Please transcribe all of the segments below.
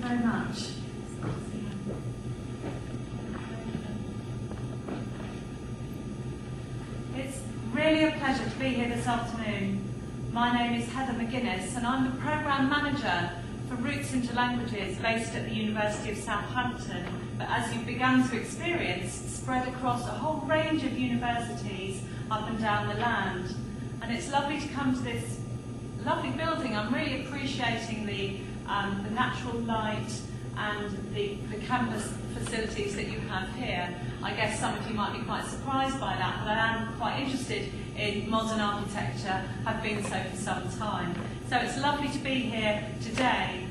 very much. It's really a pleasure to be here this afternoon. My name is Heather McGuinness and I'm the Programme Manager for Roots into Languages based at the University of Southampton, but as you've begun to experience, spread across a whole range of universities up and down the land. And it's lovely to come to this lovely building. I'm really appreciating the natural light and the campus facilities that you have here. I guess some of you might be quite surprised by that, but I am quite interested in modern architecture, have been so for some time. So it's lovely to be here today.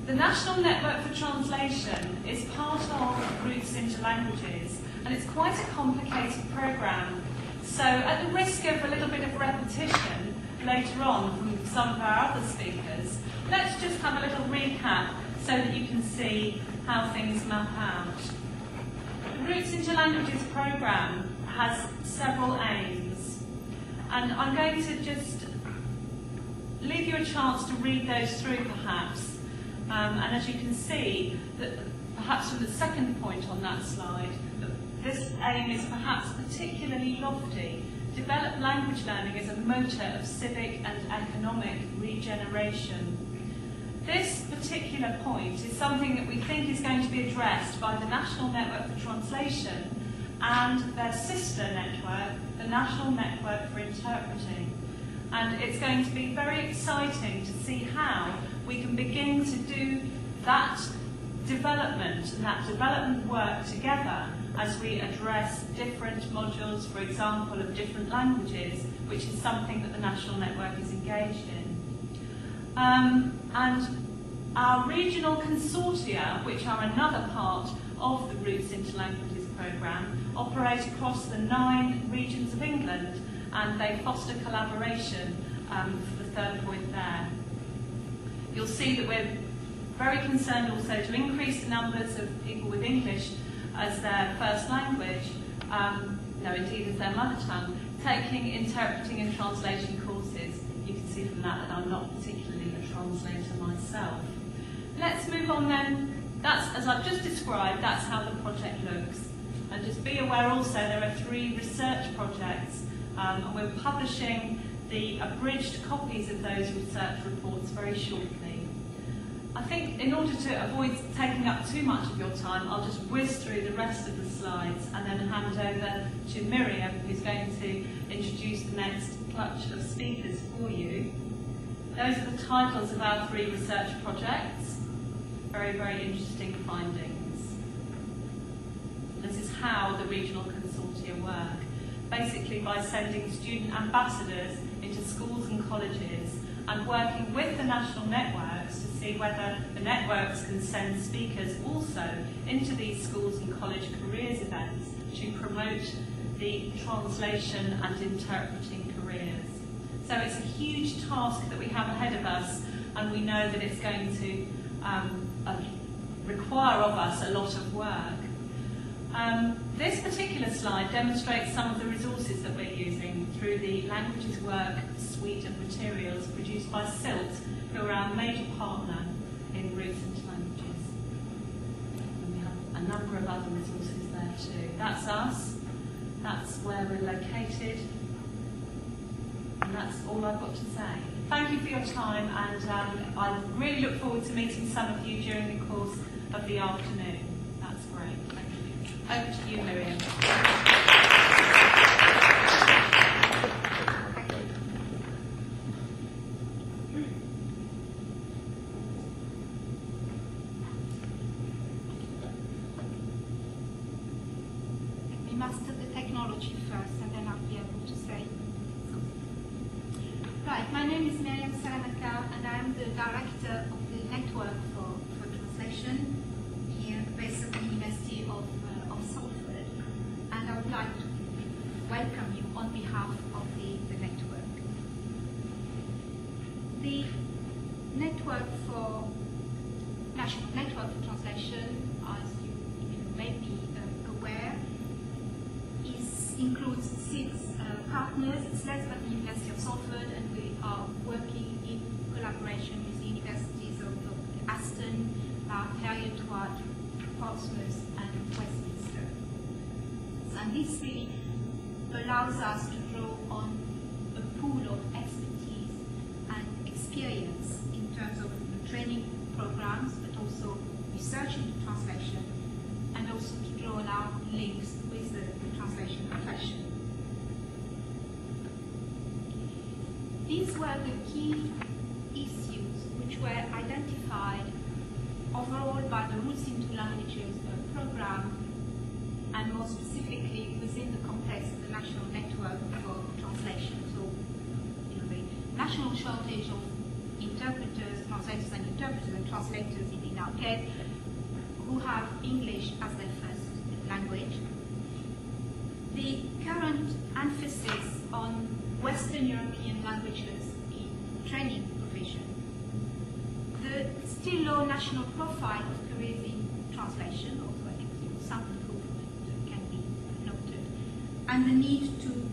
The National Network for Translation is part of Roots into Languages, and it's quite a complicated programme. So at the risk of a little bit of repetition later on from some of our other speakers, let's just have a little recap so that you can see how things map out. The Roots into Languages programme has several aims, and I'm going to just leave you a chance to read those through perhaps. And as you can see, that perhaps from the second point on that slide, this aim is perhaps particularly lofty. Develop language learning as a motor of civic and economic regeneration. This particular point is something that we think is going to be addressed by the National Network for Translation and their sister network, the National Network for Interpreting. And it's going to be very exciting to see how we can begin to do that development and that development work together as we address different modules, for example, of different languages, which is something that the National Network is engaged in. And our regional consortia, which are another part of the Roots into Languages programme, operate across the 9 regions of England, and they foster collaboration for the third point there. You'll see that we're very concerned also to increase the numbers of people with English as their first language, indeed as their mother tongue, taking interpreting and translation courses. You can see from that I'm not particularly a translator myself. Let's move on then. That's, as I've just described, that's how the project looks. And just be aware also there are 3 research projects, and we're publishing the abridged copies of those research reports very shortly. I think in order to avoid taking up too much of your time, I'll just whiz through the rest of the slides and then hand over to Miriam, who's going to introduce the next clutch of speakers for you. Those are the titles of our 3 research projects. Very, very interesting findings. This is how the regional consortia work. Basically by sending student ambassadors into schools and colleges and working with the national networks to see whether the networks can send speakers also into these schools and college careers events to promote the translation and interpreting careers. So it's a huge task that we have ahead of us, and we know that it's going to require of us a lot of work. This particular slide demonstrates some of the resources that we're using through the Languages Work suite of materials produced by SILT, who are our major partner in Roots into Languages. And we have a number of other resources there too. That's us, that's where we're located, and that's all I've got to say. Thank you for your time, and I really look forward to meeting some of you during the course of the afternoon. That's great, thank you. Over to you, Miriam. We master the technology first, and then I'll be able to say something. Right, my name is Miriam Saramaka, and I'm the director of the Network for Translation here based at the University of Salford, and I would like to welcome you on behalf of the network. The National Network for Translation, as you may be aware, includes 6 partners. It's led by the University of Salford, and we are working in collaboration with the universities of Aston, are Hereford, Portsmouth, and Westminster. And this really allows us to draw on a pool of expertise and experience in terms of training programs, but also research into translation, and also to draw on our links with the translation profession. These were the key issues which were identified overall by the Roots into Languages program, and more specifically within the context of the National Network for Translation. So, the national shortage of interpreters, translators and translators in our case, who have English as their first language. The current emphasis on Western European languages in training provision, the still low national profile of careers in translation, although I think some improvement can be noted, and the need to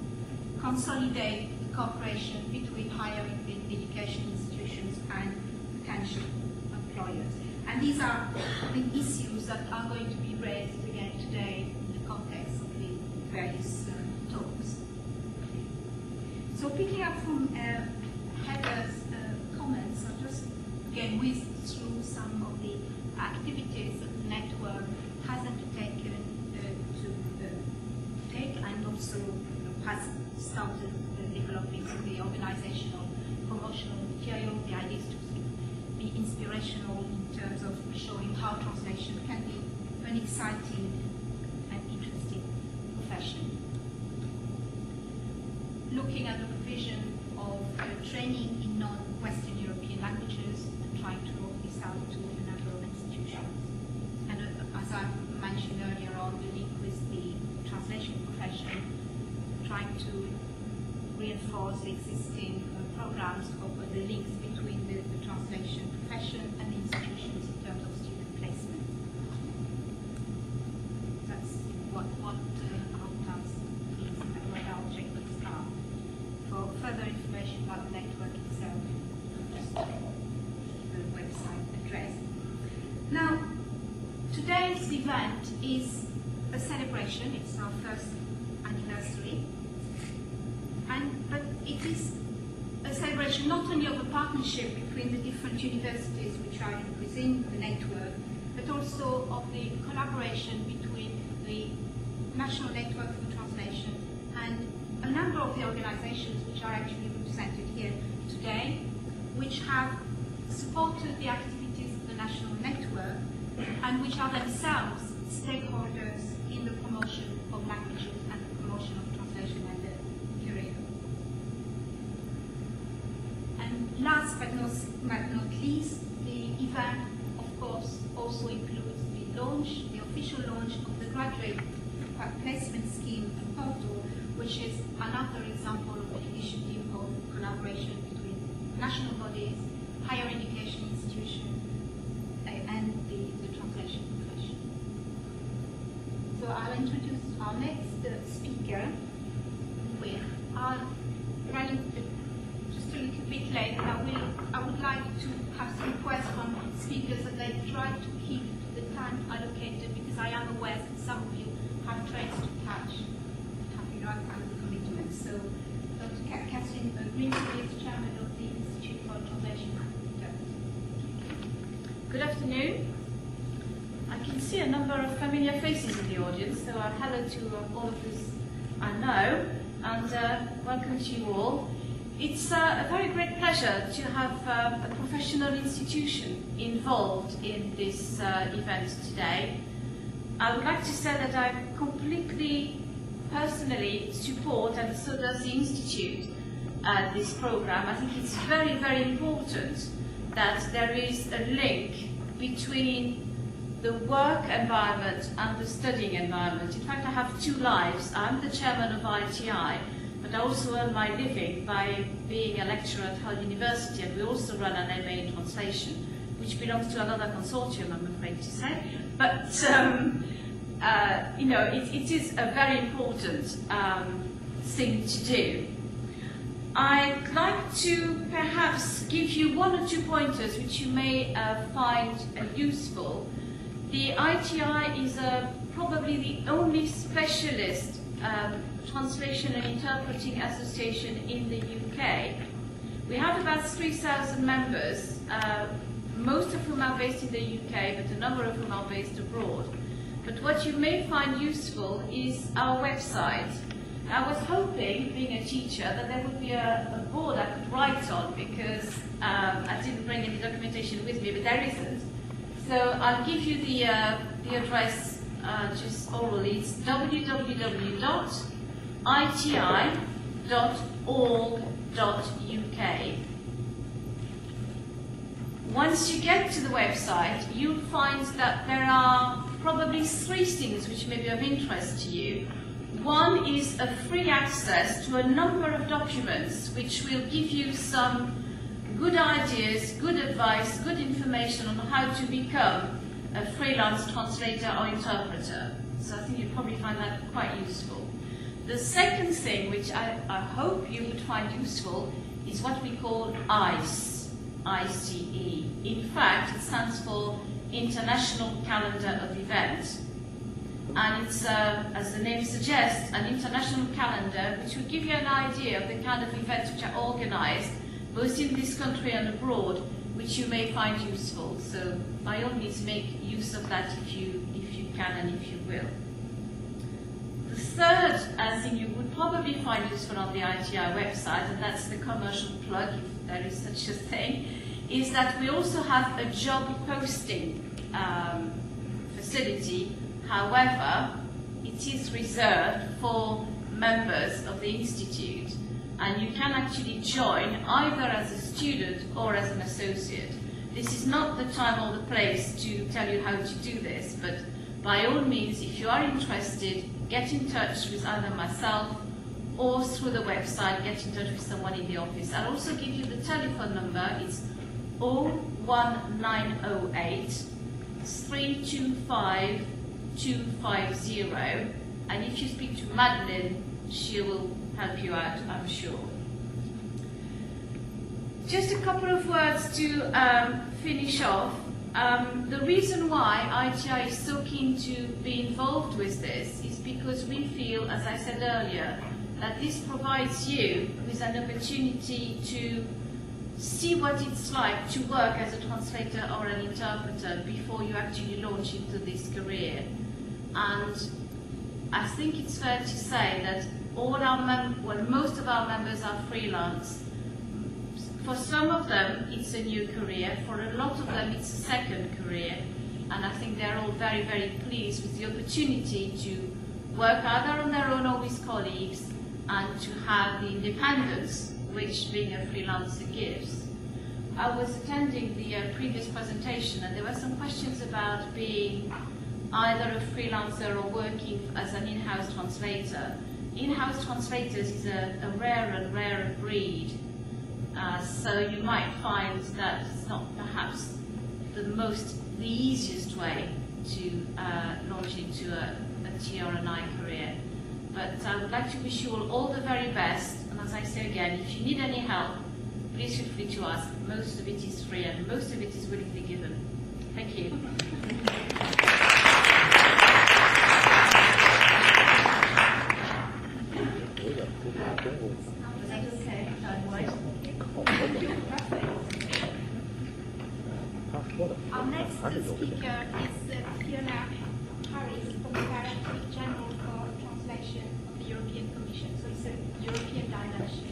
consolidate the cooperation between higher education institutions and potential employers. And these are the issues that are going to be raised again today in the context of the various talks. So picking up from Heather's comments, I'll just again whiz through some of the activities that the network has undertaken to take, and also has started developing the organizational promotional material. The idea is to be inspirational in terms of showing how translation can be an exciting and interesting profession. Looking at the provision of training in non-Western European languages and trying to roll this out to a number of institutions. And as I mentioned earlier on, the link with the translation profession, trying to reinforce the existing programs of the links between the translation profession and the institutions in terms of student placement. That's what our task is and what our objectives are. For further information about the network itself, just the website address. Now, today's event is a celebration. It's our first anniversary. But it is a celebration not only of the partnership between the different universities which are within the network, but also of the collaboration between the National Network for Translation and a number of the organizations which are actually represented here today, which have supported the activities of the National Network and which are themselves stakeholders in the promotion of languages and the promotion of translation and the career. And last but not least, the event, of course, also includes the launch, the official launch of the graduate placement scheme portal, which is another example of an initiative of collaboration between national bodies, higher education institutions, and the translation profession. So I'll introduce our next speaker. We are running just a little bit late. I would like to have some requests from speakers that they try to keep the time allocated, because I am aware that some of you have trains to catch, have other commitments. So Dr. Catherine Greensby is chairman of the Institute for Translation and Interpretation. Good afternoon. I can see a number of familiar faces in the audience, so hello to all of us I know, and welcome to you all. It's a very great pleasure to have a professional institution involved in this event today. I would like to say that I completely, personally support, and so does the Institute, this program. I think it's very, very important that there is a link between the work environment and the studying environment. In fact, I have two lives. I'm the chairman of ITI, but I also earn my living by being a lecturer at Hull University, and we also run an MA in translation, which belongs to another consortium, I'm afraid to say. But you know, it is a very important thing to do. I'd like to perhaps give you one or two pointers which you may find useful. The ITI is probably the only specialist translation and interpreting association in the UK. We have about 3,000 members, most of whom are based in the UK, but a number of whom are based abroad. But what you may find useful is our website. I was hoping, being a teacher, that there would be a board I could write on, because I didn't bring any documentation with me, but there isn't. So I'll give you the address just orally. It's www.iti.org.uk. Once you get to the website, you'll find that there are probably three things which may be of interest to you. One is a free access to a number of documents which will give you some good ideas, good advice, good information on how to become a freelance translator or interpreter. So I think you'd probably find that quite useful. The second thing, which I hope you would find useful, is what we call ICE, I-C-E. In fact, it stands for International Calendar of Events. And it's, as the name suggests, an international calendar which will give you an idea of the kind of events which are organized both in this country and abroad, which you may find useful. So by all means, make use of that if you can and if you will. The third thing you would probably find useful on the ITI website, and that's the commercial plug, if there is such a thing, is that we also have a job posting facility. However, it is reserved for members of the Institute, and you can actually join either as a student or as an associate. This is not the time or the place to tell you how to do this, but by all means, if you are interested, get in touch with either myself or through the website, get in touch with someone in the office. I'll also give you the telephone number. It's 01908 325 250, and if you speak to Madeline, she will help you out, I'm sure. Just a couple of words to finish off. The reason why ITI is so keen to be involved with this is because we feel, as I said earlier, that this provides you with an opportunity to see what it's like to work as a translator or an interpreter before you actually launch into this career. And I think it's fair to say that most of our members are freelance. For some of them, it's a new career. For a lot of them, it's a second career. And I think they're all very, very pleased with the opportunity to work either on their own or with colleagues, and to have the independence which being a freelancer gives. I was attending the previous presentation, and there were some questions about being either a freelancer or working as an in-house translator. In-house translators is a rarer and rarer breed, so you might find that it's not perhaps the easiest way to launch into a T or an I career. But I would like to wish you all the very best, and as I say again, if you need any help, please feel free to ask. Most of it is free and most of it is willingly given. Thank you. Our next speaker is Fiona Harris, from the Director General for Translation of the European Commission. So it's a European dimension.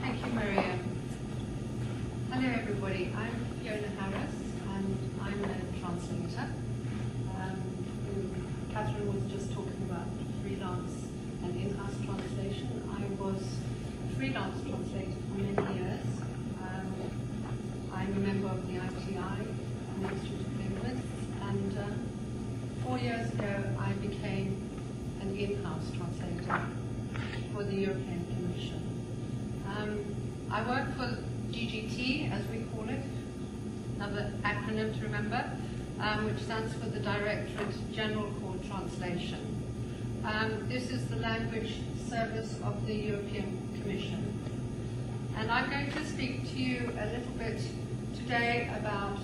Thank you, Maria. Hello, everybody. I'm Fiona Harris, and I'm a translator. Catherine was just talking about freelance and in-house translation. I was a freelance translator for many years. I'm a member of the ITI, the Institute of Linguists, and 4 years ago I became an in-house translator for the European Commission. I work for DGT, as we call it, another acronym to remember, which stands for the Directorate General for Translation. This is the language service of the European Commission. And I'm going to speak to you a little bit today about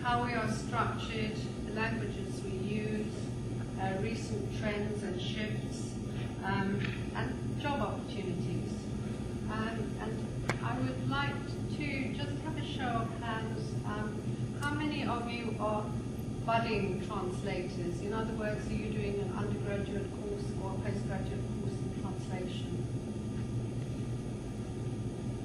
how we are structured, the languages we use, recent trends and shifts, and job opportunities. And I would like to just have a show of hands. How many of you are budding translators? In other words, are you doing an undergraduate course or a postgraduate course in translation?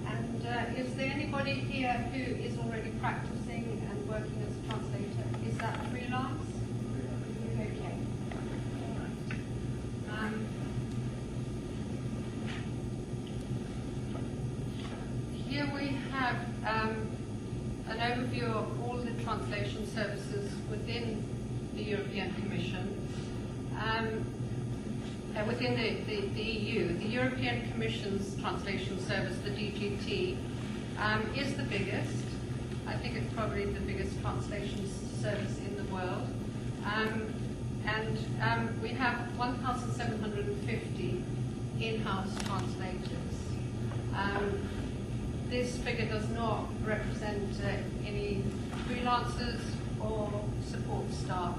And is there anybody here who is already practicing and working as a translator? Is that freelance? Okay. Here we have an overview of all the translation services within the European Commission. Within the EU, the European Commission's translation service, the DGT, is the biggest. I think it's probably the biggest translation service in the world. And we have 1,750 in-house translators. This figure does not represent any freelancers or support staff.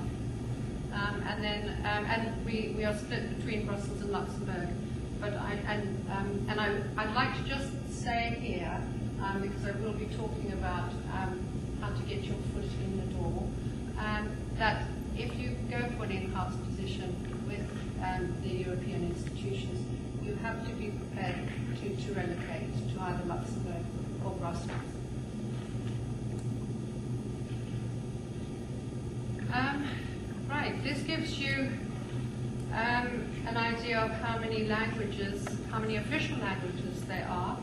And we are split between Brussels and Luxembourg. But I'd like to just say here, because I will be talking about how to get your foot in the door, that if you go for an in-house position with the European institutions, you have to be prepared to relocate to either Luxembourg or Brussels. Right, this gives you an idea of how many languages, how many official languages there are.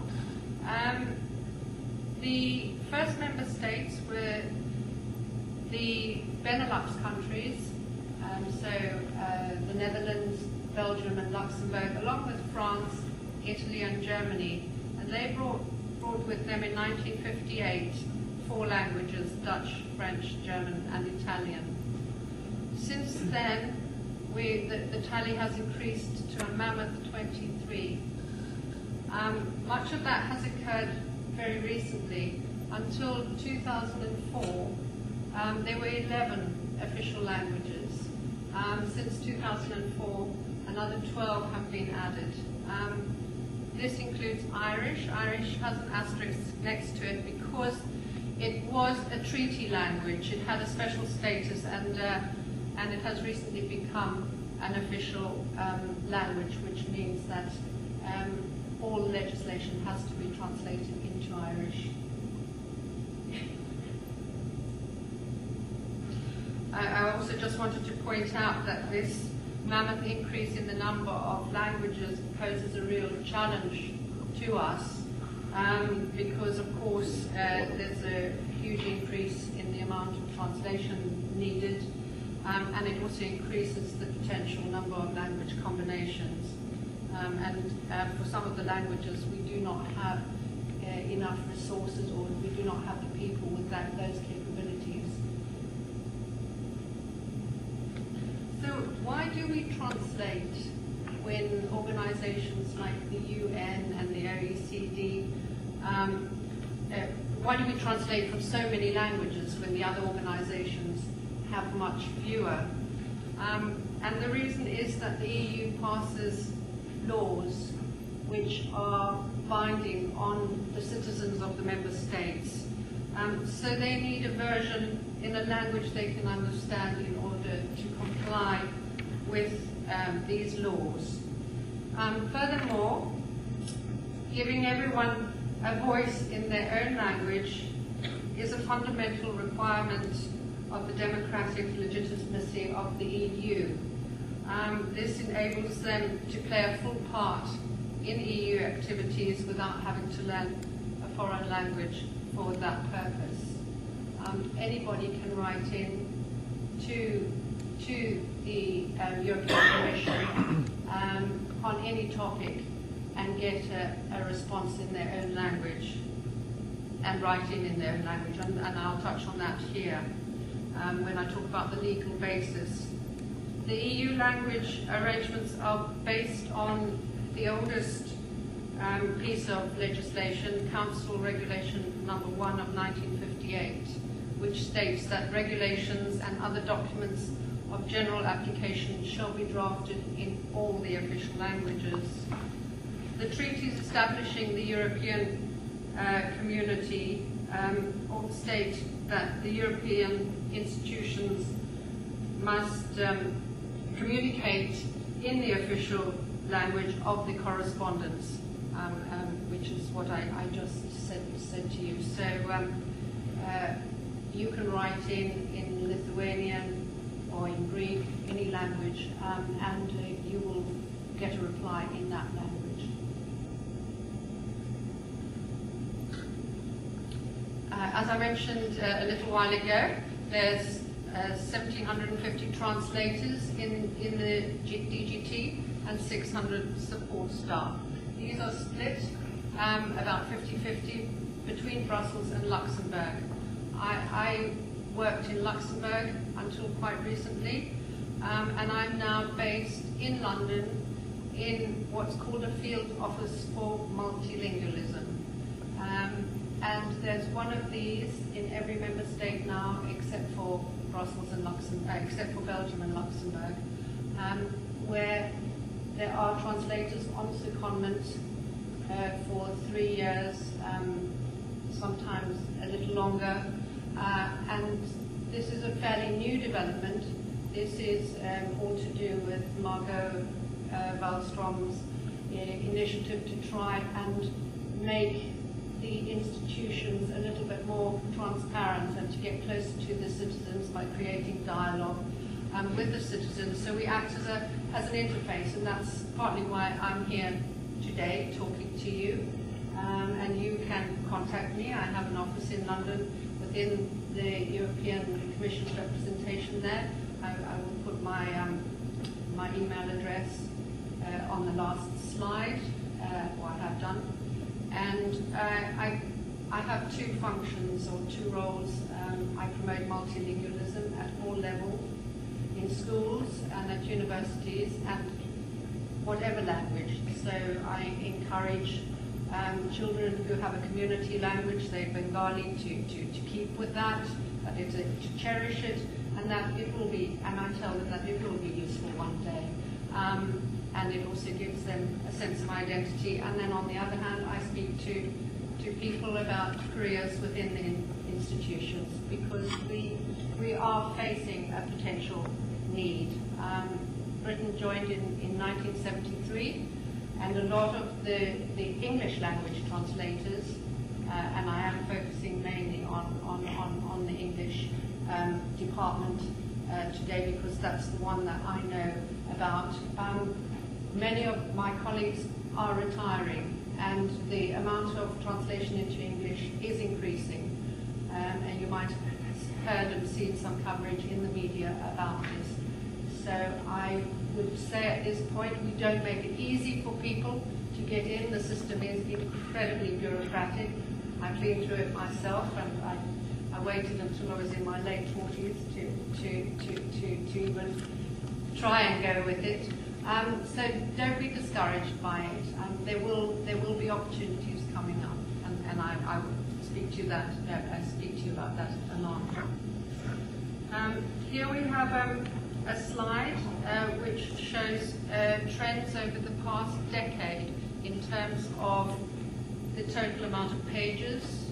The first member states were the Benelux countries, so the Netherlands, Belgium and Luxembourg, along with France, Italy and Germany. And they brought with them in 1958 4 languages, Dutch, French, German and Italian. Since then, the tally has increased to a mammoth 23. Much of that has occurred very recently. Until 2004, there were 11 official languages. Since 2004, another 12 have been added. This includes Irish. Irish has an asterisk next to it because it was a treaty language. It had a special status and it has recently become an official language, which means that all legislation has to be translated into Irish. I also just wanted to point out that this mammoth increase in the number of languages poses a real challenge to us because, of course, there's a huge increase in the amount of translation needed. And it also increases the potential number of language combinations. And for some of the languages, we do not have enough resources, or we do not have the people with those capabilities. So why do we translate when organizations like the UN and the OECD, why do we translate from so many languages when the other organizations have much fewer? And the reason is that the EU passes laws which are binding on the citizens of the member states. So they need a version in a language they can understand in order to comply with these laws. Furthermore, giving everyone a voice in their own language is a fundamental requirement of the democratic legitimacy of the EU. This enables them to play a full part in EU activities without having to learn a foreign language for that purpose. Anybody can write in to the European Commission on any topic and get a response in their own language and writing in their own language. And I'll touch on that here when I talk about the legal basis. The EU language arrangements are based on the oldest piece of legislation, Council Regulation Number 1 of 1958, which states that regulations and other documents of general application shall be drafted in all the official languages. The treaties establishing the European community all state that the European institutions must communicate in the official language of the correspondence, which is what I just said to you. So you can write in Lithuanian or in Greek, any language, and you will get a reply in that language. As I mentioned a little while ago, there's 1,750 translators in the DGT and 600 support staff. These are split about 50-50 between Brussels and Luxembourg. I worked in Luxembourg until quite recently, and I'm now based in London in what's called a field office for multilingualism. And there's one of these in every member state now, except for Brussels and Luxembourg, except for Belgium and Luxembourg, where there are translators on secondment for 3 years, sometimes a little longer, and this is a fairly new development. This is all to do with Margot Wallström's initiative to try and make the institutions a little bit more transparent and to get closer to the citizens by creating dialogue with the citizens. So we act as an interface, and that's partly why I'm here today talking to you. And you can contact me. I have an office in London within the European Commission's representation there. I will put my email address on the last slide, or I have done. And I have two functions or two roles. I promote multilingualism at all levels, in schools and at universities, and whatever language. So I encourage children who have a community language, say Bengali, to keep with that, to cherish it, and that it will be, and I tell them that it will be useful one day. And it also gives them a sense of identity. And then on the other hand, I speak to people about careers within the institutions, because we are facing a potential need. Britain joined in 1973, and a lot of the English language translators, and I am focusing mainly on the English department today, because that's the one that I know about. Many of my colleagues are retiring, and the amount of translation into English is increasing. And you might have heard and seen some coverage in the media about this. So I would say at this point, we don't make it easy for people to get in. The system is incredibly bureaucratic. I've been through it myself, and I waited until I was in my late 40s to even try and go with it. So don't be discouraged by it. There will be opportunities coming up, and I will speak to you about that anon. Here we have a slide which shows trends over the past decade in terms of the total amount of pages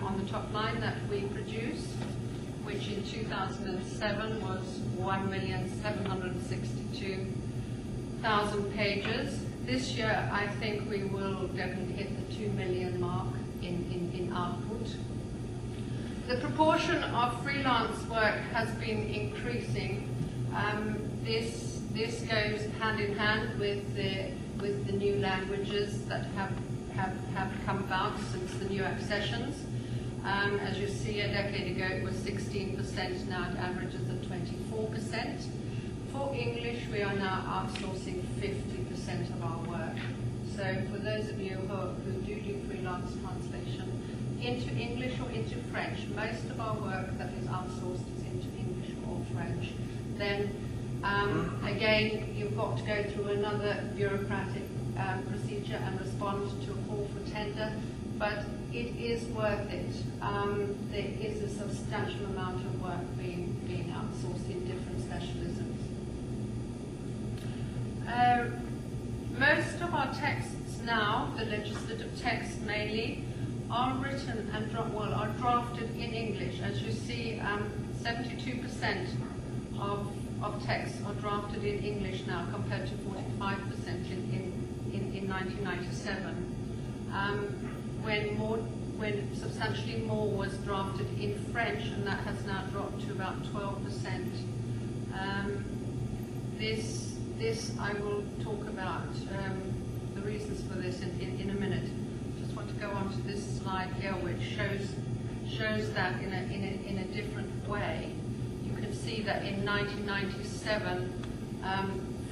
on the top line that we produce, which in 2007 was 1,762,000 pages. This year, I think we will definitely hit the 2 million mark in output. The proportion of freelance work has been increasing. This goes hand in hand with the new languages that have come about since the new accessions. As you see, a decade ago it was 16%, now it averages at 24%. For English, we are now outsourcing 50% of our work. So for those of you who do freelance translation into English or into French, most of our work that is outsourced is into English or French. Then again, you've got to go through another bureaucratic procedure and respond to a call for tender, but it is worth it. There is a substantial amount of work being outsourced in different specialisms. Most of our texts now, the legislative texts mainly, are written and are drafted in English. As you see, 72% of texts are drafted in English now, compared to 45% in 1997. When substantially more was drafted in French, and that has now dropped to about 12%. This I will talk about the reasons for this in a minute. Just want to go on to this slide here, which shows that in a different way. You can see that in 1997,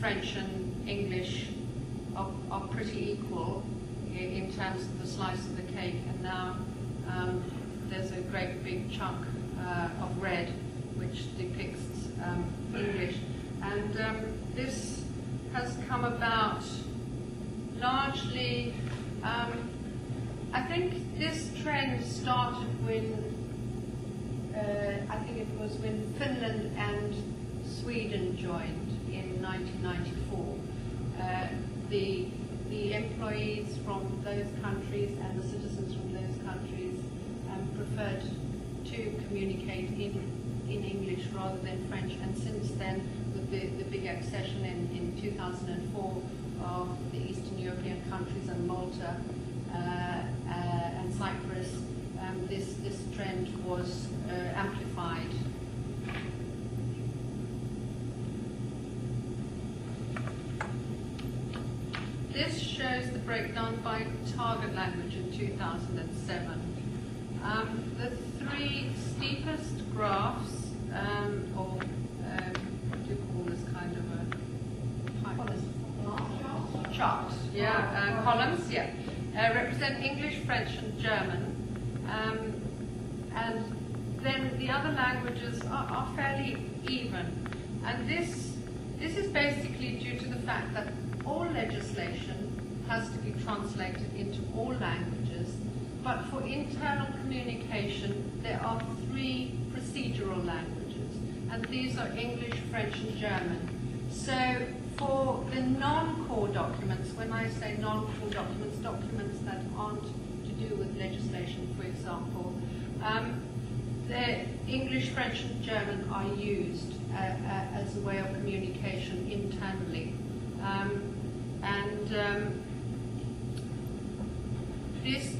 French and English are pretty equal in terms of the slice of the cake, and now there's a great big chunk of red which depicts English. And this has come about largely, I think this trend started when, I think it was when Finland and Sweden joined in 1994. The employees from those countries and the citizens from those countries preferred to communicate in English rather than French, and since then, with the big accession in 2004 of the Eastern European countries and Malta and Cyprus, this trend was amplified. This shows the breakdown by target language in 2007. The three steepest graphs, or what do you call this kind of a chart? Yeah, columns. Yeah, represent English, French, and German, and then the other languages are fairly even. And this is basically due to the fact that all legislation has to be translated into all languages, but for internal communication there are three procedural languages, and these are English, French, and German. So for the non-core documents, when I say non-core documents, documents that aren't to do with legislation, for example, the English, French, and German are used as a way of communication internally.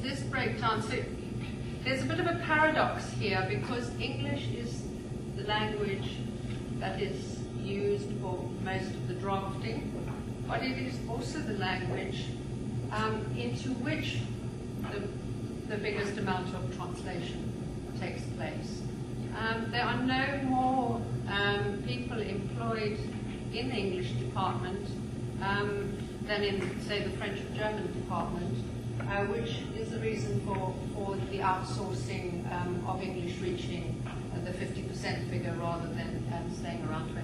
This breakdown, so there's a bit of a paradox here, because English is the language that is used for most of the drafting, but it is also the language into which the biggest amount of translation takes place. There are no more people employed in the English department than in, say, the French or German department, which is the reason for the outsourcing of English reaching the 50% figure rather than staying around 24%.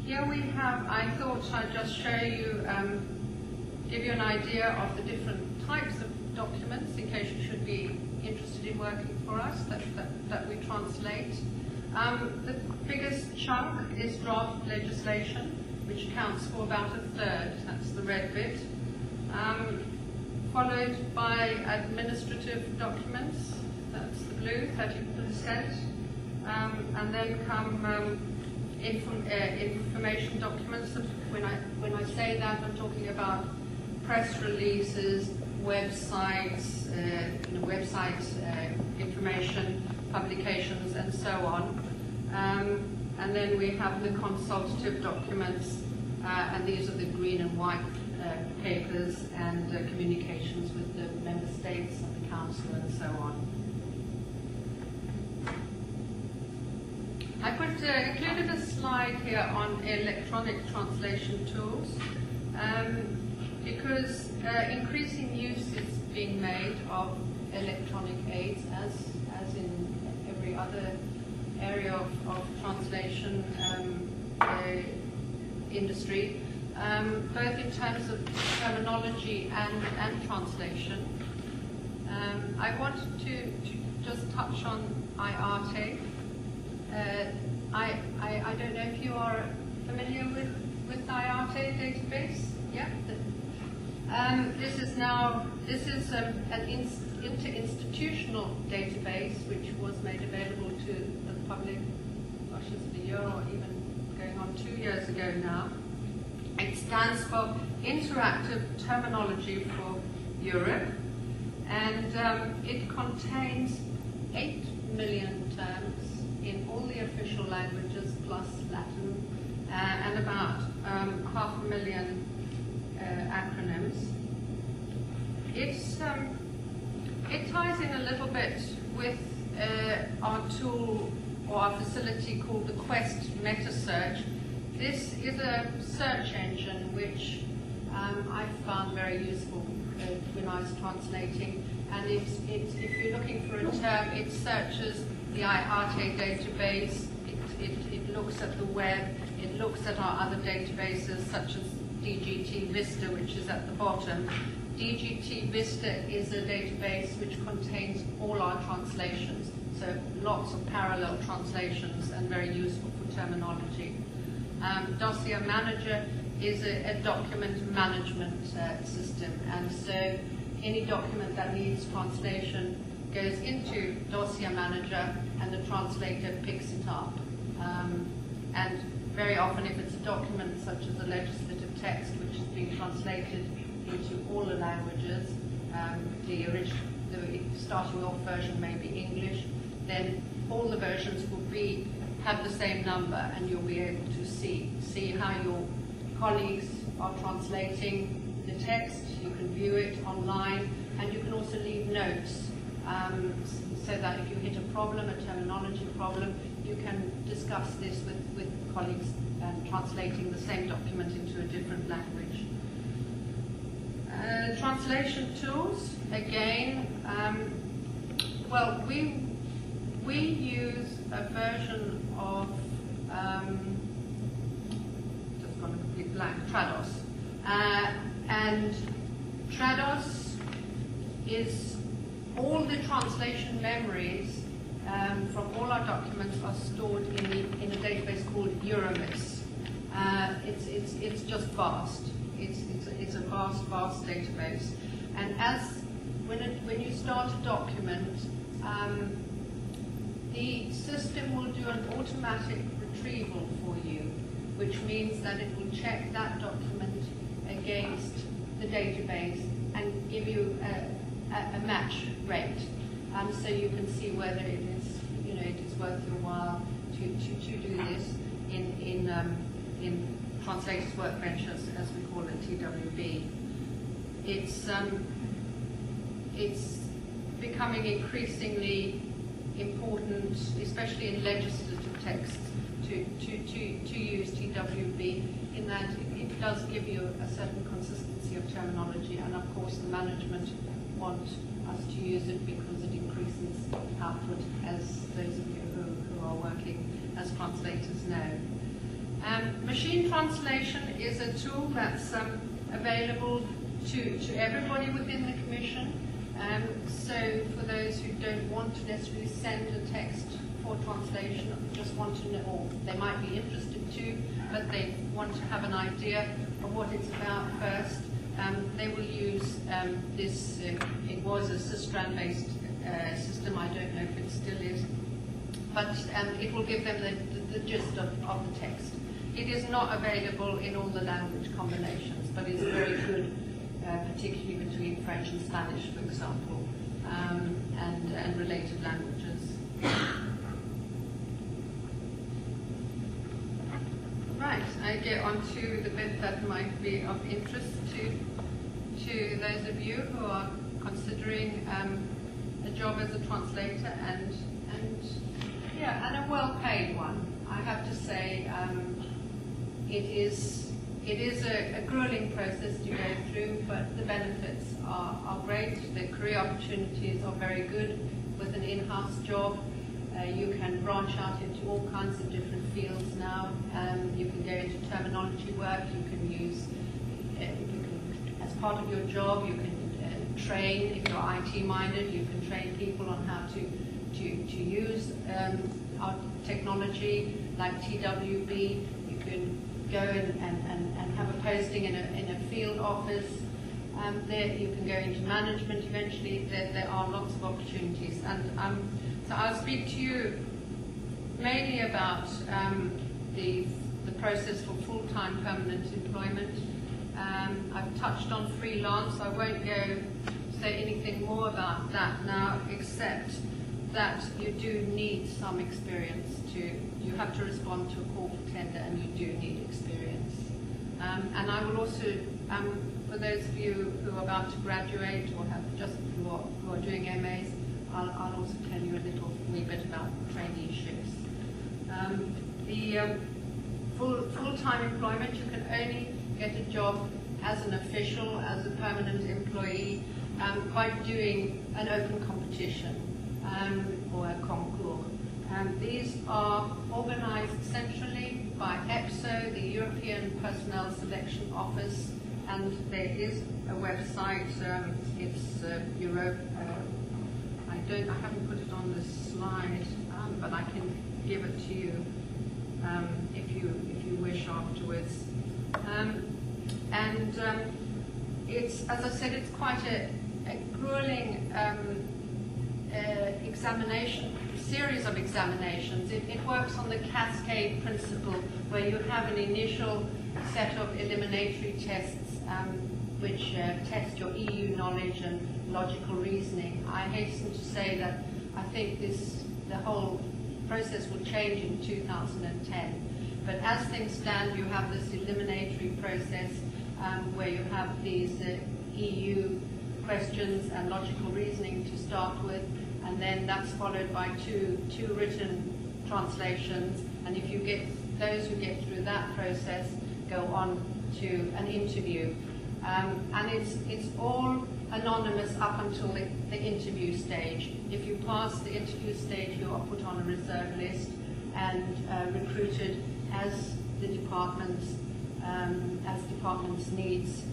Here we have, I thought I'd just show you, give you an idea of the different types of documents in case you should be interested in working for us that we translate. The biggest chunk is draft legislation, which accounts for about a third, that's the red bit, followed by administrative documents, that's the blue, 30%, and then come information documents. When I say that, I'm talking about press releases, websites, information, publications, and so on. And then we have the consultative documents, and these are the green and white papers, and communications with the member states and the council and so on. I put included a slide here on electronic translation tools because increasing use is being made of electronic aids as in every other area of translation industry, both in terms of terminology and translation. I wanted to just touch on IATE. I don't know if you are familiar with IATE database. Yeah. This is an interinstitutional database which was made available to the public, gosh, it's a year or even going on 2 years ago now. It stands for Interactive Terminology for Europe, and it contains 8 million terms in all the official languages plus Latin, and about 500,000 acronyms. It ties in a little bit with our tool or our facility called the Quest Meta Search. This is a search engine which I found very useful when I was translating. And if you're looking for a term, it searches the IATE database, it looks at the web, it looks at our other databases such as DGT Vista, which is at the bottom. DGT Vista is a database which contains all our translations, so lots of parallel translations and very useful for terminology. Dossier Manager is a document management system, and so any document that needs translation goes into Dossier Manager and the translator picks it up. And very often if it's a document such as a legislative text which is being translated into all the languages, the starting off version may be English, then all the versions will have the same number, and you'll be able to see how your colleagues are translating the text. You can view it online, and you can also leave notes so that if you hit a problem, a terminology problem, you can discuss this with colleagues translating the same document into a different language. Translation tools, again, well, we use a version of, just gone a complete blank, Trados. And Trados is all the translation memories from all our documents are stored in a database called Euromis. It's just vast. It's a vast database. And when you start a document, the system will do an automatic retrieval for you, which means that it will check that document against the database and give you a match rate, so you can see whether it is worth your while to do this in Translators Workbench, as we call it, TWB. It's becoming increasingly important, especially in legislative texts, to use TWB, in that it does give you a certain consistency of terminology, and of course the management want us to use it because it increases output, as those of you who are working as translators know. Machine translation is a tool that's available to everybody within the Commission. So for those who don't want to necessarily send a text for translation, or just want to know, or they might be interested too, but they want to have an idea of what it's about first, they will use this. It was a Systrand-based system. I don't know if it still is, but it will give them the gist of the text. It is not available in all the language combinations, but it's very good, particularly between French and Spanish, for example, and related languages. Right, I get on to the bit that might be of interest to those of you who are considering a job as a translator, and a well-paid one. I have to say it is a grueling process to go through, but the benefits are great. The career opportunities are very good with an in-house job. You can branch out into all kinds of different fields now. You can go into terminology work. You can use, as part of your job, you can train. If you're IT minded, you can train people on how to use our technology like TWB. You can go and have a posting in a field office. There you can go into management eventually. There are lots of opportunities, and so I'll speak to you mainly about the process for full-time permanent employment. I've touched on freelance. I won't say anything more about that now, except that you do need some experience you have to respond to a call for tender, and you do need experience. And I will also, for those of you who are about to graduate or who are doing MAs, I'll also tell you a wee bit about traineeships. The full-time employment, you can only get a job as an official, as a permanent employee, by doing an open competition or a concours. These are organised centrally by EPSO, the European Personnel Selection Office, and there is a website. It's Europe. I haven't put it on the slide, but I can give it to you if you wish afterwards. It's, as I said, it's quite a grueling series of examinations. It works on the cascade principle, where you have an initial set of eliminatory tests which test your EU knowledge and logical reasoning. I hasten to say that I think the whole process will change in 2010. But as things stand, you have this eliminatory process where you have these EU questions and logical reasoning to start with, and then that's followed by two written translations. And if you get those who get through that process go on to an interview. And it's all anonymous up until the interview stage. If you pass the interview stage, you are put on a reserve list and recruited as the department's needs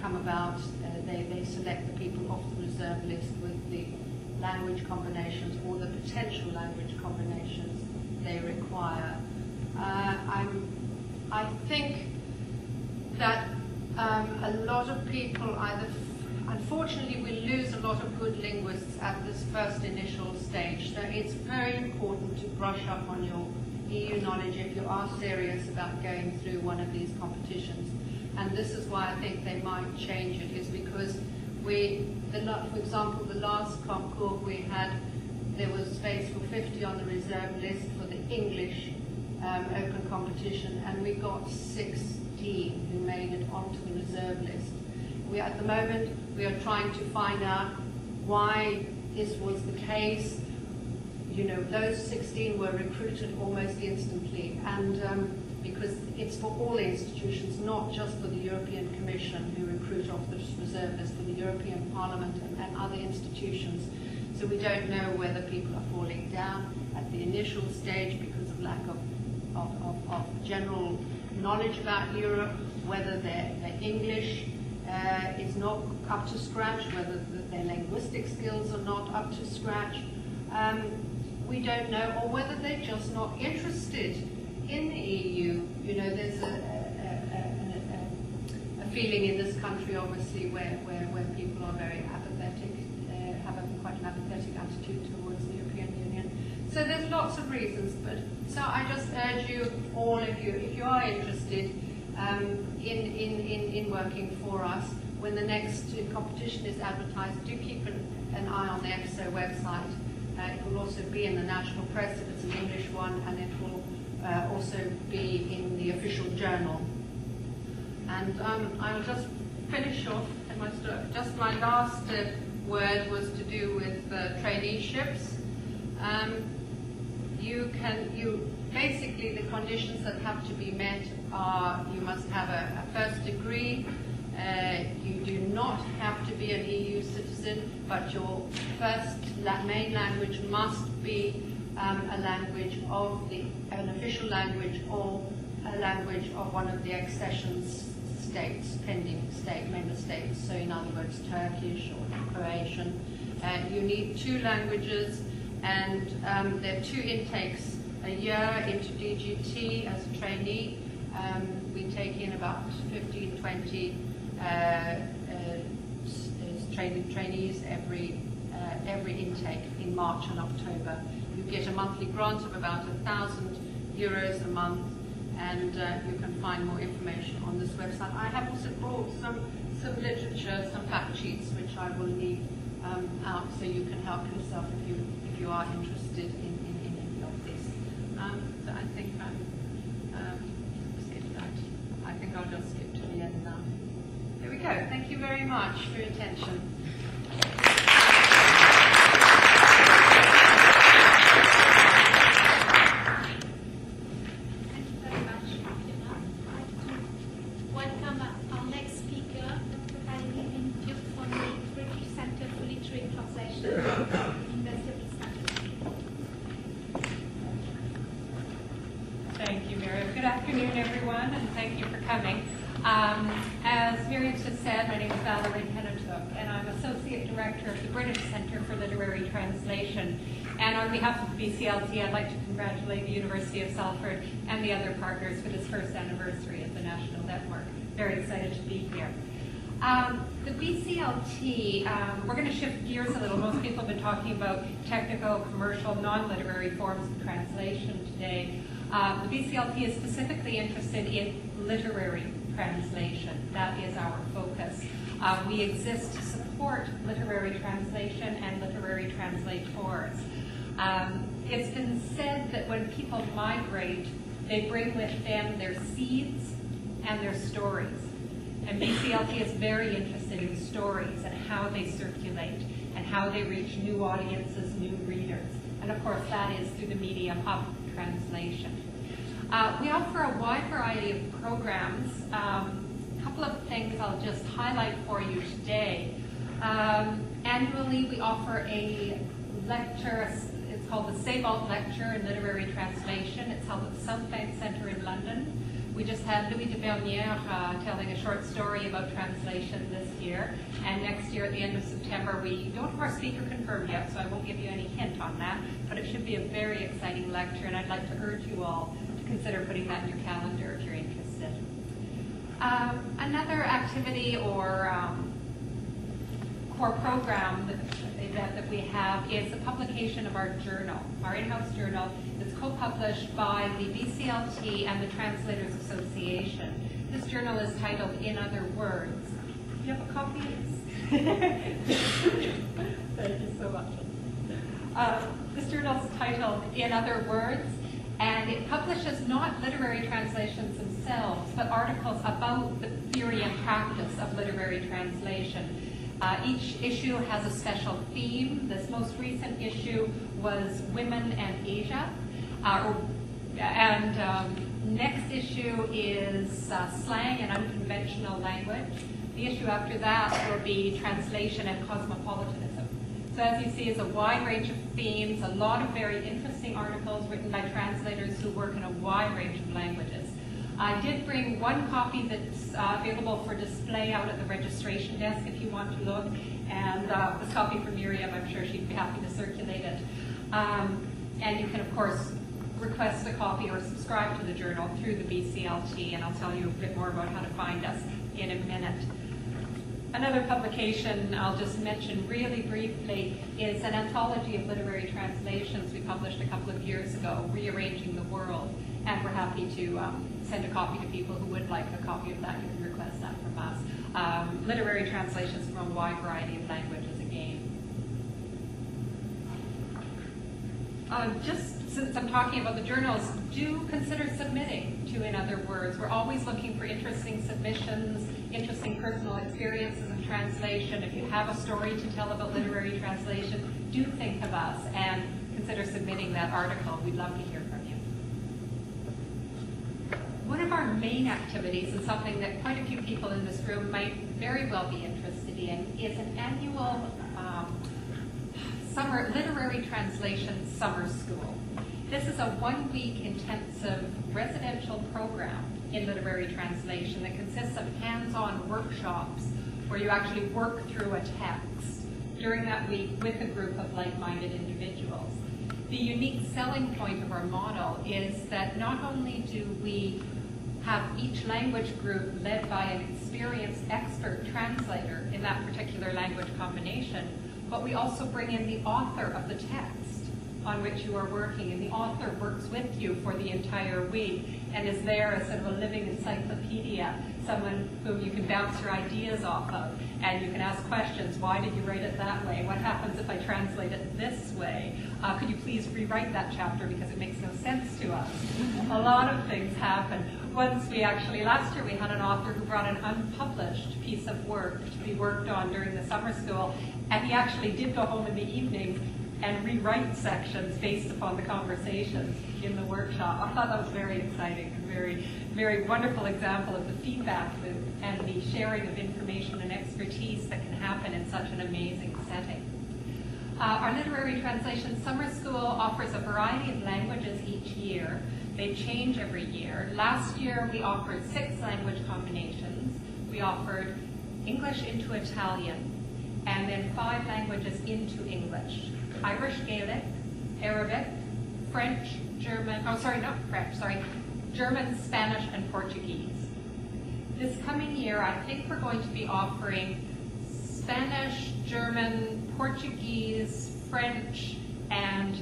come about. They select the people off the reserve list with the language combinations or the potential language combinations they require. I think that a lot of people unfortunately, we lose a lot of good linguists at this first initial stage. So it's very important to brush up on your EU knowledge if you are serious about going through one of these competitions. And this is why I think they might change it, is because for example, the last concours we had, there was space for 50 on the reserve list for the English open competition, and we got 16 who made it onto the reserve list. At the moment, we are trying to find out why this was the case. You know, those 16 were recruited almost instantly, and because it's for all institutions, not just for the European Commission, who recruit off the reserve list, for the European Parliament and other institutions. So we don't know whether people are falling down at the initial stage because of lack of general knowledge about Europe, whether their English is not up to scratch, whether their linguistic skills are not up to scratch. We don't know, or whether they're just not interested in the EU. You know, there's a feeling in this country, obviously, where people are very apathetic, have quite an apathetic attitude towards the European Union. So there's lots of reasons, so I just urge you all, if you are interested in working for us, when the next competition is advertised, do keep an eye on the EPSO website. It will also be in the national press if it's an English one, and it will also be in the official journal. And I'll just finish off. Just my last word was to do with traineeships. basically the conditions that have to be met are you must have a first degree, you do not have to be an EU citizen, but your first main language must be a language of an official language or a language of one of the accession states, pending member states. So in other words, Turkish or Croatian. You need 2 languages, and there are 2 intakes a year into DGT as a trainee. We take in about 15, 20 trainees every intake in March and October. You get a monthly grant of about €1,000 a month, and you can find more information on this website. I have also brought some literature, some fact sheets, which I will leave out so you can help yourself if you are interested in any of this. So I think skip that. I think I'll just skip to the end now. There we go. Thank you very much for your attention. Thank you, Miriam. Good afternoon, everyone, and thank you for coming. As Miriam just said, my name is Valerie Pennatuk, and I'm Associate Director of the British Centre for Literary Translation. And on behalf of the BCLT, I'd like to congratulate the University of Salford and the other partners for this first anniversary of the National Network. Very excited to be here. The BCLT, we're going to shift gears a little. Most people have been talking about technical, commercial, non-literary forms of translation today. The BCLT is specifically interested in literary translation. That is our focus. We exist to support literary translation and literary translators. It's been said that when people migrate, they bring with them their seeds and their stories. And BCLT is very interested in stories and how they circulate and how they reach new audiences, new readers. And of course, that is through the medium of translation. We offer a wide variety of programs. A couple of things I'll just highlight for you today. Annually, we offer a lecture. It's called the Sebald Lecture in Literary Translation. It's held at the South Bank Centre in London. We just had Louis de Bernière telling a short story about translation this year. And next year, at the end of September, we don't have our speaker confirmed yet, so I won't give you any hint on that. But it should be a very exciting lecture, and I'd like to urge you all to consider putting that in your calendar if you're interested. Another activity or core program that we have is the publication of our journal, our in-house journal. It's co-published by the BCLT and the Translators Association. This journal is titled In Other Words. Do you have a copy? Thank you so much. This journal is titled In Other Words, and it publishes not literary translations themselves, but articles about the theory and practice of literary translation. Each issue has a special theme. This most recent issue was Women and Asia. Next issue is Slang and Unconventional Language. The issue after that will be Translation and Cosmopolitanism. So as you see, it's a wide range of themes, a lot of very interesting articles written by translators who work in a wide range of languages. I did bring one copy that's available for display out at the registration desk if you want to look, and this copy for Miriam, I'm sure she'd be happy to circulate it. And you can, of course, request a copy or subscribe to the journal through the BCLT, and I'll tell you a bit more about how to find us in a minute. Another publication I'll just mention really briefly is an anthology of literary translations we published a couple of years ago, Rearranging the World, and we're happy to send a copy to people who would like a copy of that. You can request that from us. Literary translations from a wide variety of languages again. Just since I'm talking about the journals, do consider submitting to In Other Words. We're always looking for interesting submissions, interesting personal experiences in translation. If you have a story to tell about literary translation, do think of us, and consider submitting that article. We'd love to hear from you. One of our main activities, and something that quite a few people in this room might very well be interested in, is an annual summer literary translation summer school. This is a one-week intensive residential program in literary translation that consists of hands-on workshops where you actually work through a text during that week with a group of like-minded individuals. The unique selling point of our model is that not only do we have each language group led by an experienced expert translator in that particular language combination, but we also bring in the author of the text on which you are working, and the author works with you for the entire week and is there as sort of a living encyclopedia, someone whom you can bounce your ideas off of, and you can ask questions. Why did you write it that way? What happens if I translate it this way? Could you please rewrite that chapter because it makes no sense to us? A lot of things happen. Once last year we had an author who brought an unpublished piece of work to be worked on during the summer school, and he actually did go home in the evening and rewrite sections based upon the conversations in the workshop. I thought that was very exciting and very, very wonderful example of the feedback and the sharing of information and expertise that can happen in such an amazing setting. Our literary translation summer school offers a variety of languages each year. They change every year. Last year we offered 6 language combinations. We offered English into Italian, and then 5 languages into English. Irish Gaelic, Arabic, French, German, German, Spanish, and Portuguese. This coming year, I think we're going to be offering Spanish, German, Portuguese, French, and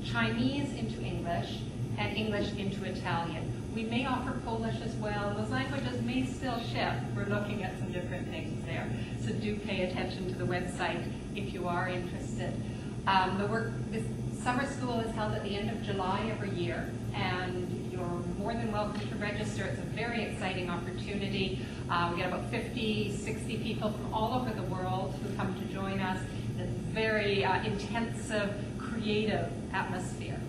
Chinese into English, and English into Italian. We may offer Polish as well. Those languages may still shift. We're looking at some different things there. So do pay attention to the website if you are interested. This summer school is held at the end of July every year, and you're more than welcome to register. It's a very exciting opportunity. We get about 50, 60 people from all over the world who come to join us. It's a very intensive, creative atmosphere.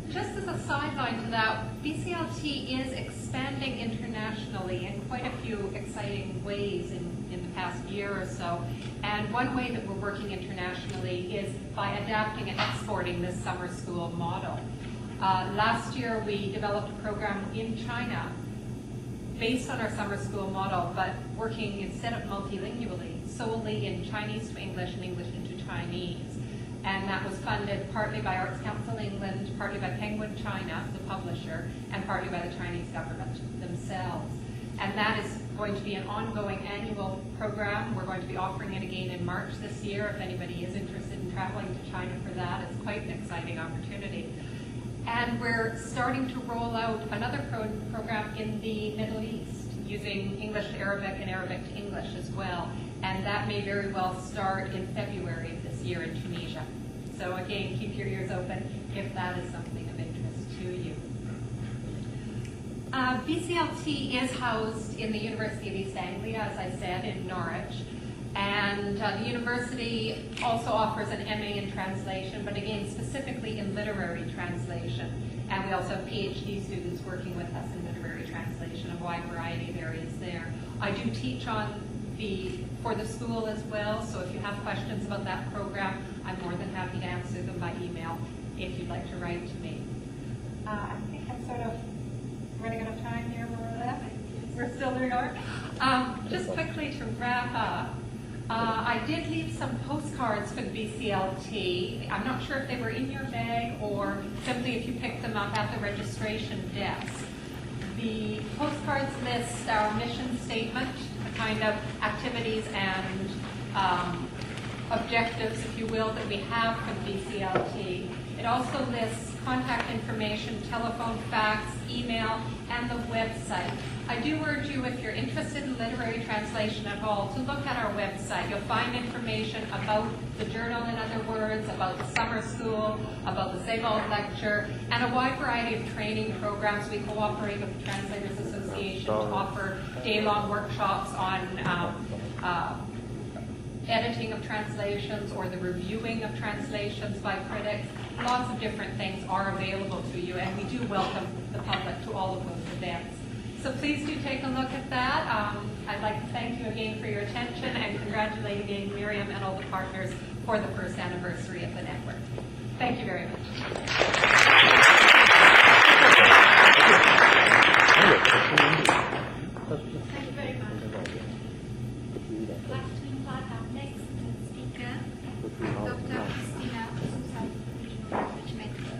Just as a sideline to that, BCLT is expanding internationally in quite a few exciting ways in the past year or so. And one way that we're working internationally is by adapting and exporting this summer school model. Last year we developed a program in China based on our summer school model, but working instead of multilingually, solely in Chinese to English and English into Chinese. And that was funded partly by Arts Council England, partly by Penguin China, the publisher, and partly by the Chinese government themselves. And that is going to be an ongoing annual program. We're going to be offering it again in March this year. If anybody is interested in traveling to China for that, it's quite an exciting opportunity. And we're starting to roll out another program in the Middle East, using English to Arabic and Arabic to English as well. And that may very well start in February of this year in Tunisia. So again, keep your ears open if that is something of interest to you. BCLT is housed in the University of East Anglia, as I said, in Norwich. And the university also offers an MA in translation, but again, specifically in literary translation. And we also have PhD students working with us in literary translation, a wide variety of areas there. I do teach for the school as well, so if you have questions about that program, I'm more than happy to answer them by email if you'd like to write to me. I think I'm sort of running out of time here, more or less. We're still doing art. Just quickly to wrap up, I did leave some postcards for the BCLT. I'm not sure if they were in your bag or simply if you picked them up at the registration desk. The postcards list our mission statement, the kind of activities and objectives, if you will, that we have for the BCLT. It also lists contact information, telephone, fax, email, and the website. I do urge you, if you're interested in literary translation at all, to look at our website. You'll find information about the journal, in other words, about the summer school, about the Sebald lecture, and a wide variety of training programs. We cooperate with the Translators Association to offer day-long workshops on editing of translations or the reviewing of translations by critics. Lots of different things are available to you, and we do welcome the public to all of those events. So please do take a look at that. I'd like to thank you again for your attention and congratulate again Miriam and all the partners for the first anniversary of the network. Thank you very much. Thank you very much. I'd like to invite our next speaker, Dr. Christina Sousa, Regional Language Network.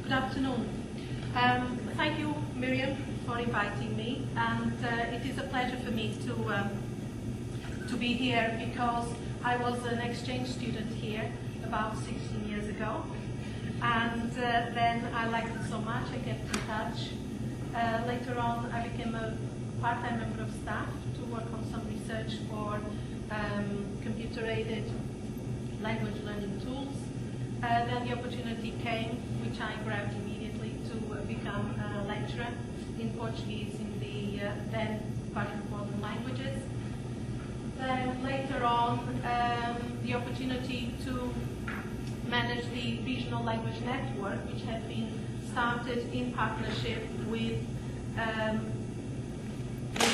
Good afternoon. Thank you, Miriam, for inviting me, and it is a pleasure for me to be here because I was an exchange student here about 16 years ago, and then I liked it so much I kept in touch. Later on, I became a part-time member of staff to work on some research for computer-aided language learning tools. Then the opportunity came, which I grabbed immediately, to become a lecturer in Portuguese in the then Department of Modern Languages. Then later on, the opportunity to manage the Regional Language Network, which had been started in partnership with the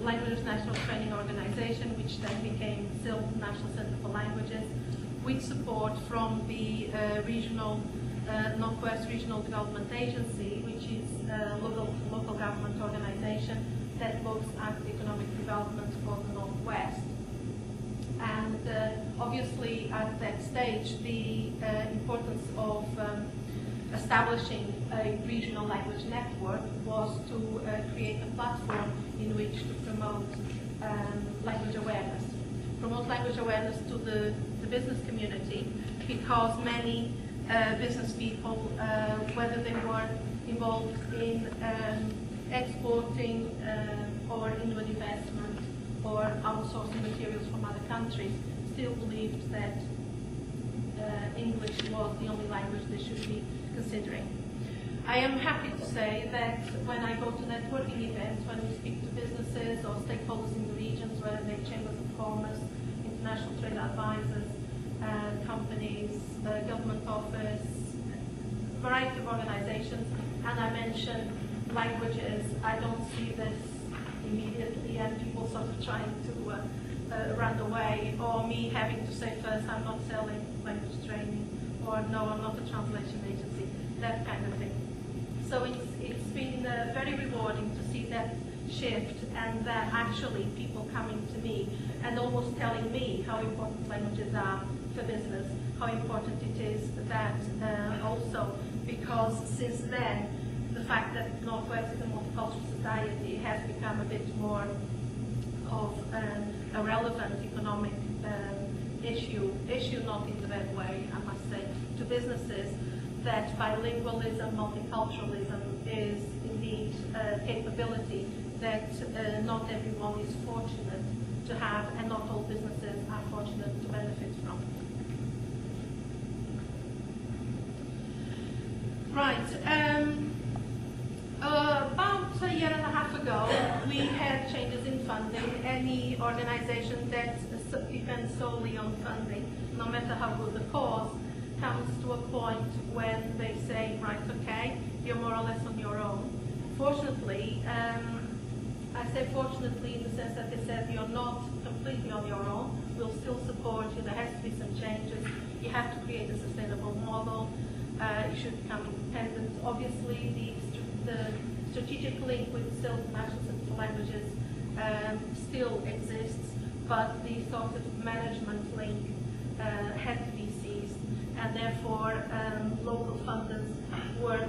Languages National Training Organization, which then became still National Center for Languages, with support from the Northwest Regional Development Agency, which is a local government organization that looks at economic development for the Northwest. And obviously at that stage, the importance of establishing a regional language network was to create a platform in which to promote language awareness. Promote language awareness to the business community, because many business people, whether they were involved in exporting or inward investment or outsourcing materials from other countries, still believed that English was the only language they should be considering. I am happy to say that when I go to networking events, when we speak to businesses or stakeholders in the regions, whether they're chambers of commerce, international trade advisors, companies, government office, variety of organizations, and I mention languages, I don't see this immediately and people sort of trying to run away, or me having to say first, I'm not selling language training, or no, I'm not a translation agency, that kind of thing. So it's been very rewarding to see that shift, and actually people coming to me and almost telling me how important languages are for business, how important it is that also, because since then the fact that Northwest is a multicultural society has become a bit more of a relevant economic issue not in the bad way, I must say, to businesses, that bilingualism, multiculturalism is indeed a capability that not everyone is fortunate to have, and not all businesses are fortunate to benefit from. Right. About a year and a half ago, we had changes in funding. Any organization that depends solely on funding, no matter how good the cause, comes to a point when they say, right, okay, you're more or less on your own. Fortunately, say fortunately in the sense that they said you're not completely on your own. We'll still support you. There has to be some changes. You have to create a sustainable model. You should become independent. Obviously, the strategic link with sales and national Centre for Languages still exists, but the sort of management link had to be seized, and therefore local funders were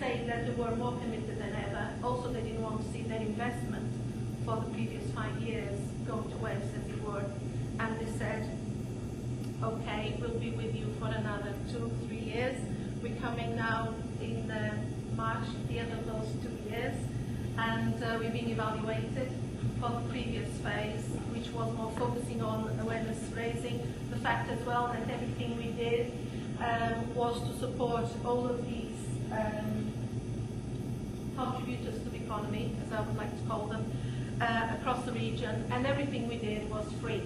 saying that they were more committed than ever. Also, they didn't want to see their investment for the previous 5 years go to waste, as it were, and they said, okay, we'll be with you for another 2-3 years. We're coming now in March, the end of those 2 years, and we're being evaluated for the previous phase, which was more focusing on awareness raising. The fact as well that everything we did was to support all of these contributors to the economy, as I would like to call them, across the region, and everything we did was free.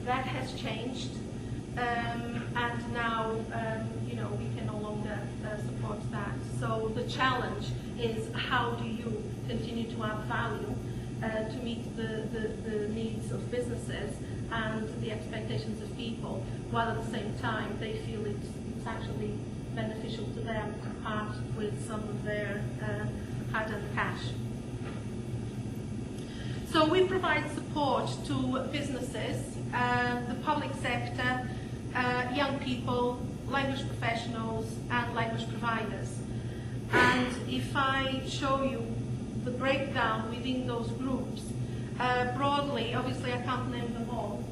That has changed, and now we can no longer support that. So the challenge is, how do you continue to add value to meet the needs of businesses and the expectations of people, while at the same time they feel it's actually beneficial to them to part with some of their hard-earned cash. So we provide support to businesses, the public sector, young people, language professionals, and language providers. And if I show you the breakdown within those groups, broadly, obviously I can't name them all,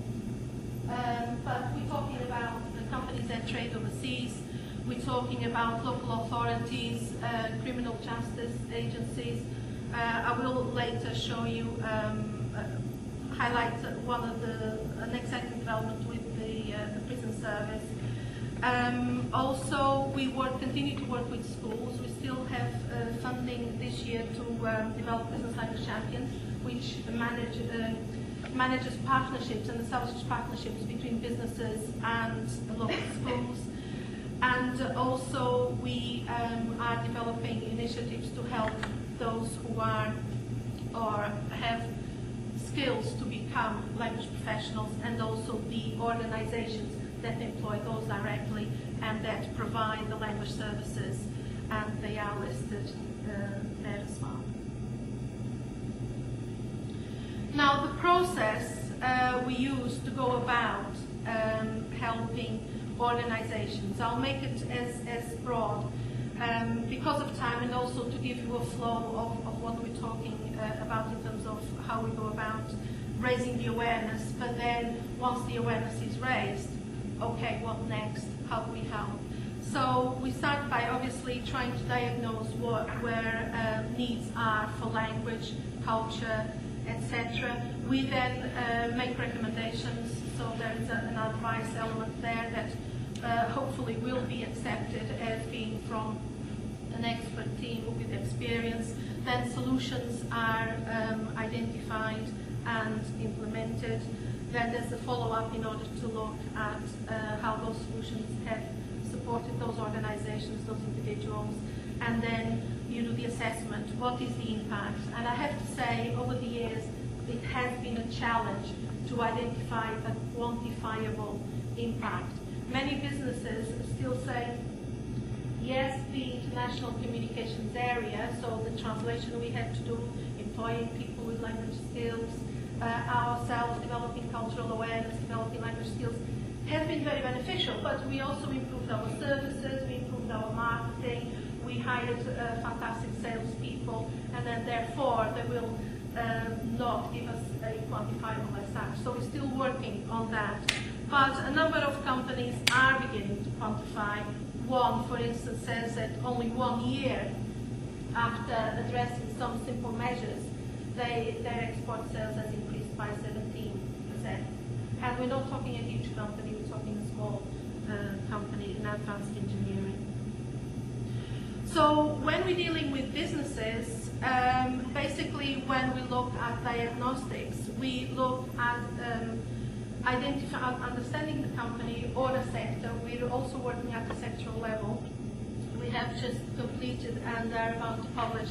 but we're talking about the companies that trade overseas, we're talking about local authorities, criminal justice agencies. I will later show you, highlight an exciting development with the prison service. Also, we continue to work with schools. We still have funding this year to develop Business Language Champions, which manages partnerships and establishes partnerships between businesses and local schools. And also, we are developing initiatives to help those who are or have skills to become language professionals, and also the organizations that employ those directly and that provide the language services, and they are listed there as well. Now, the process we use to go about helping organizations, I'll make it as broad because of time, and also to give you a flow of what we're talking about in terms of how we go about raising the awareness. But then once the awareness is raised, okay, what next? How do we help? So we start by obviously trying to diagnose where needs are for language, culture, etc. We then make recommendations, so there is an advice element there that hopefully will be accepted as being from an expert team with experience. Then solutions are identified and implemented. Then there's a follow-up in order to look at how those solutions have supported those organizations, those individuals, and then you do the assessment. What is the impact? And I have to say, over the years, it has been a challenge to identify a quantifiable impact. Many businesses still say, yes, the international communications area, so the translation we had to do, employing people with language skills, ourselves developing cultural awareness, developing language skills, has been very beneficial, but we also improved our services, we improved our marketing, we hired fantastic salespeople, and then therefore they will not give us a quantifiable as such. So we're still working on that. But a number of companies are beginning to quantify. One, for instance, says that only 1 year after addressing some simple measures, their export sales has increased by 17%. And we're not talking a huge company, we're talking a small company in advanced engineering. So when we're dealing with businesses, basically when we look at diagnostics, we look at understanding the company or the sector. We're also working at the sectoral level. We have just completed and are about to publish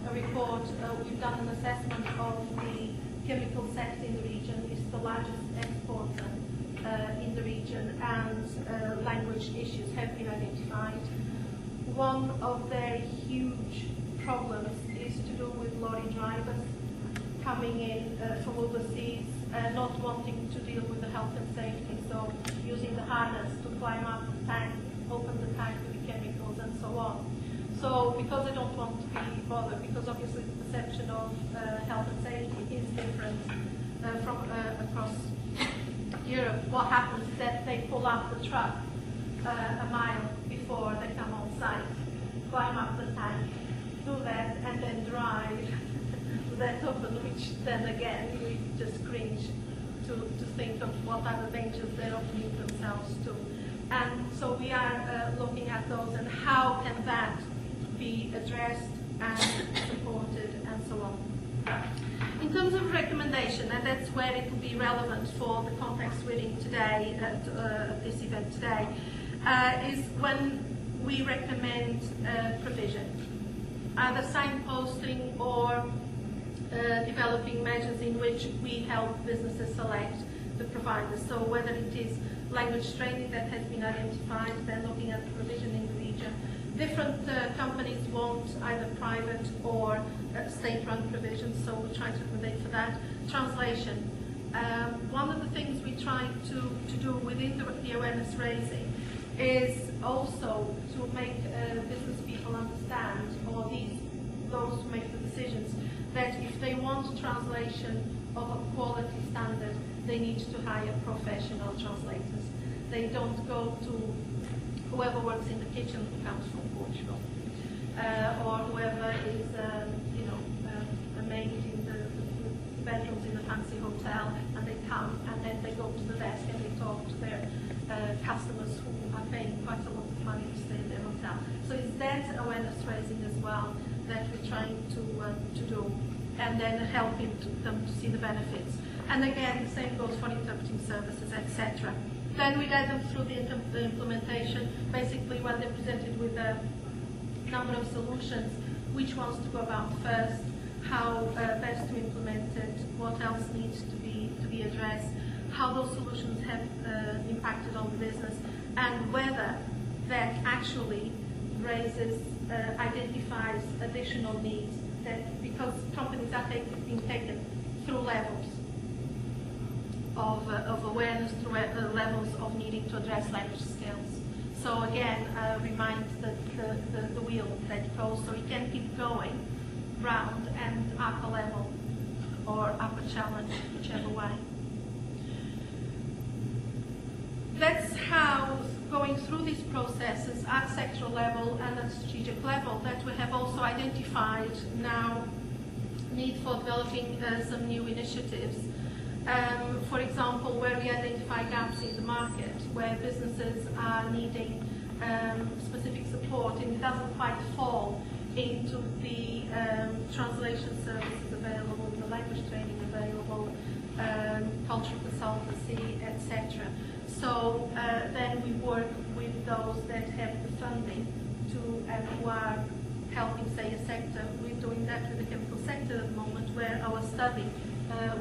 a report. We've done an assessment of the chemical sector in the region. It's the largest exporter in the region, and language issues have been identified. One of their huge problems is to do with lorry drivers coming in from overseas, not wanting to deal with the health and safety, so using the harness to climb up the tank, open the tank with the chemicals and so on. So because they don't want to be bothered, because obviously the perception of health and safety is different from across Europe, what happens is that they pull up the truck a mile before they come on site, climb up the tank, do that, and then drive that open, which then again we just cringe to think of what are the dangers they're opening themselves to. And so we are looking at those and how can that be addressed and supported and so on. In terms of recommendation, and that's where it will be relevant for the context we're in today, at this event today, is when we recommend provision, either signposting or developing measures in which we help businesses select the providers. So whether it is language training that has been identified, then looking at the provision in the region. Different companies want either private or state-run provisions, so we try to accommodate for that. Translation. One of the things we try to do within the awareness raising is also to make business people understand, or those who make the decisions, that if they want translation of a quality standard, they need to hire professional translators. They don't go to whoever works in the kitchen who comes from Portugal, or whoever is, a maid in the bedrooms in the fancy hotel, and they come and then they go to the desk and they talk to their customers who are paying quite a lot of money to stay in their hotel. So it's that awareness raising as well that we're trying to do, and then helping them to see the benefits. And again, the same goes for interpreting services, etc. Then we guide them through the implementation, basically when they're presented with a number of solutions, which ones to go about first, how best to implement it, what else needs to be addressed, how those solutions have impacted on the business, and whether that actually identifies additional needs, that because companies are being taken through levels of awareness, through levels of needing to address language skills. So again, remind the wheel that goes, so it can keep going round and up a level or up a challenge, whichever way. That's how, going through these processes at sectoral level and at strategic level, that we have also identified now need for developing some new initiatives. For example, where we identify gaps in the market, where businesses are needing specific support and it doesn't quite fall into the translation services available, the language training available, cultural consultancy, etc. So then we work with those that have the funding and who are helping, say, a sector. We're doing that with the chemical sector at the moment, where our study,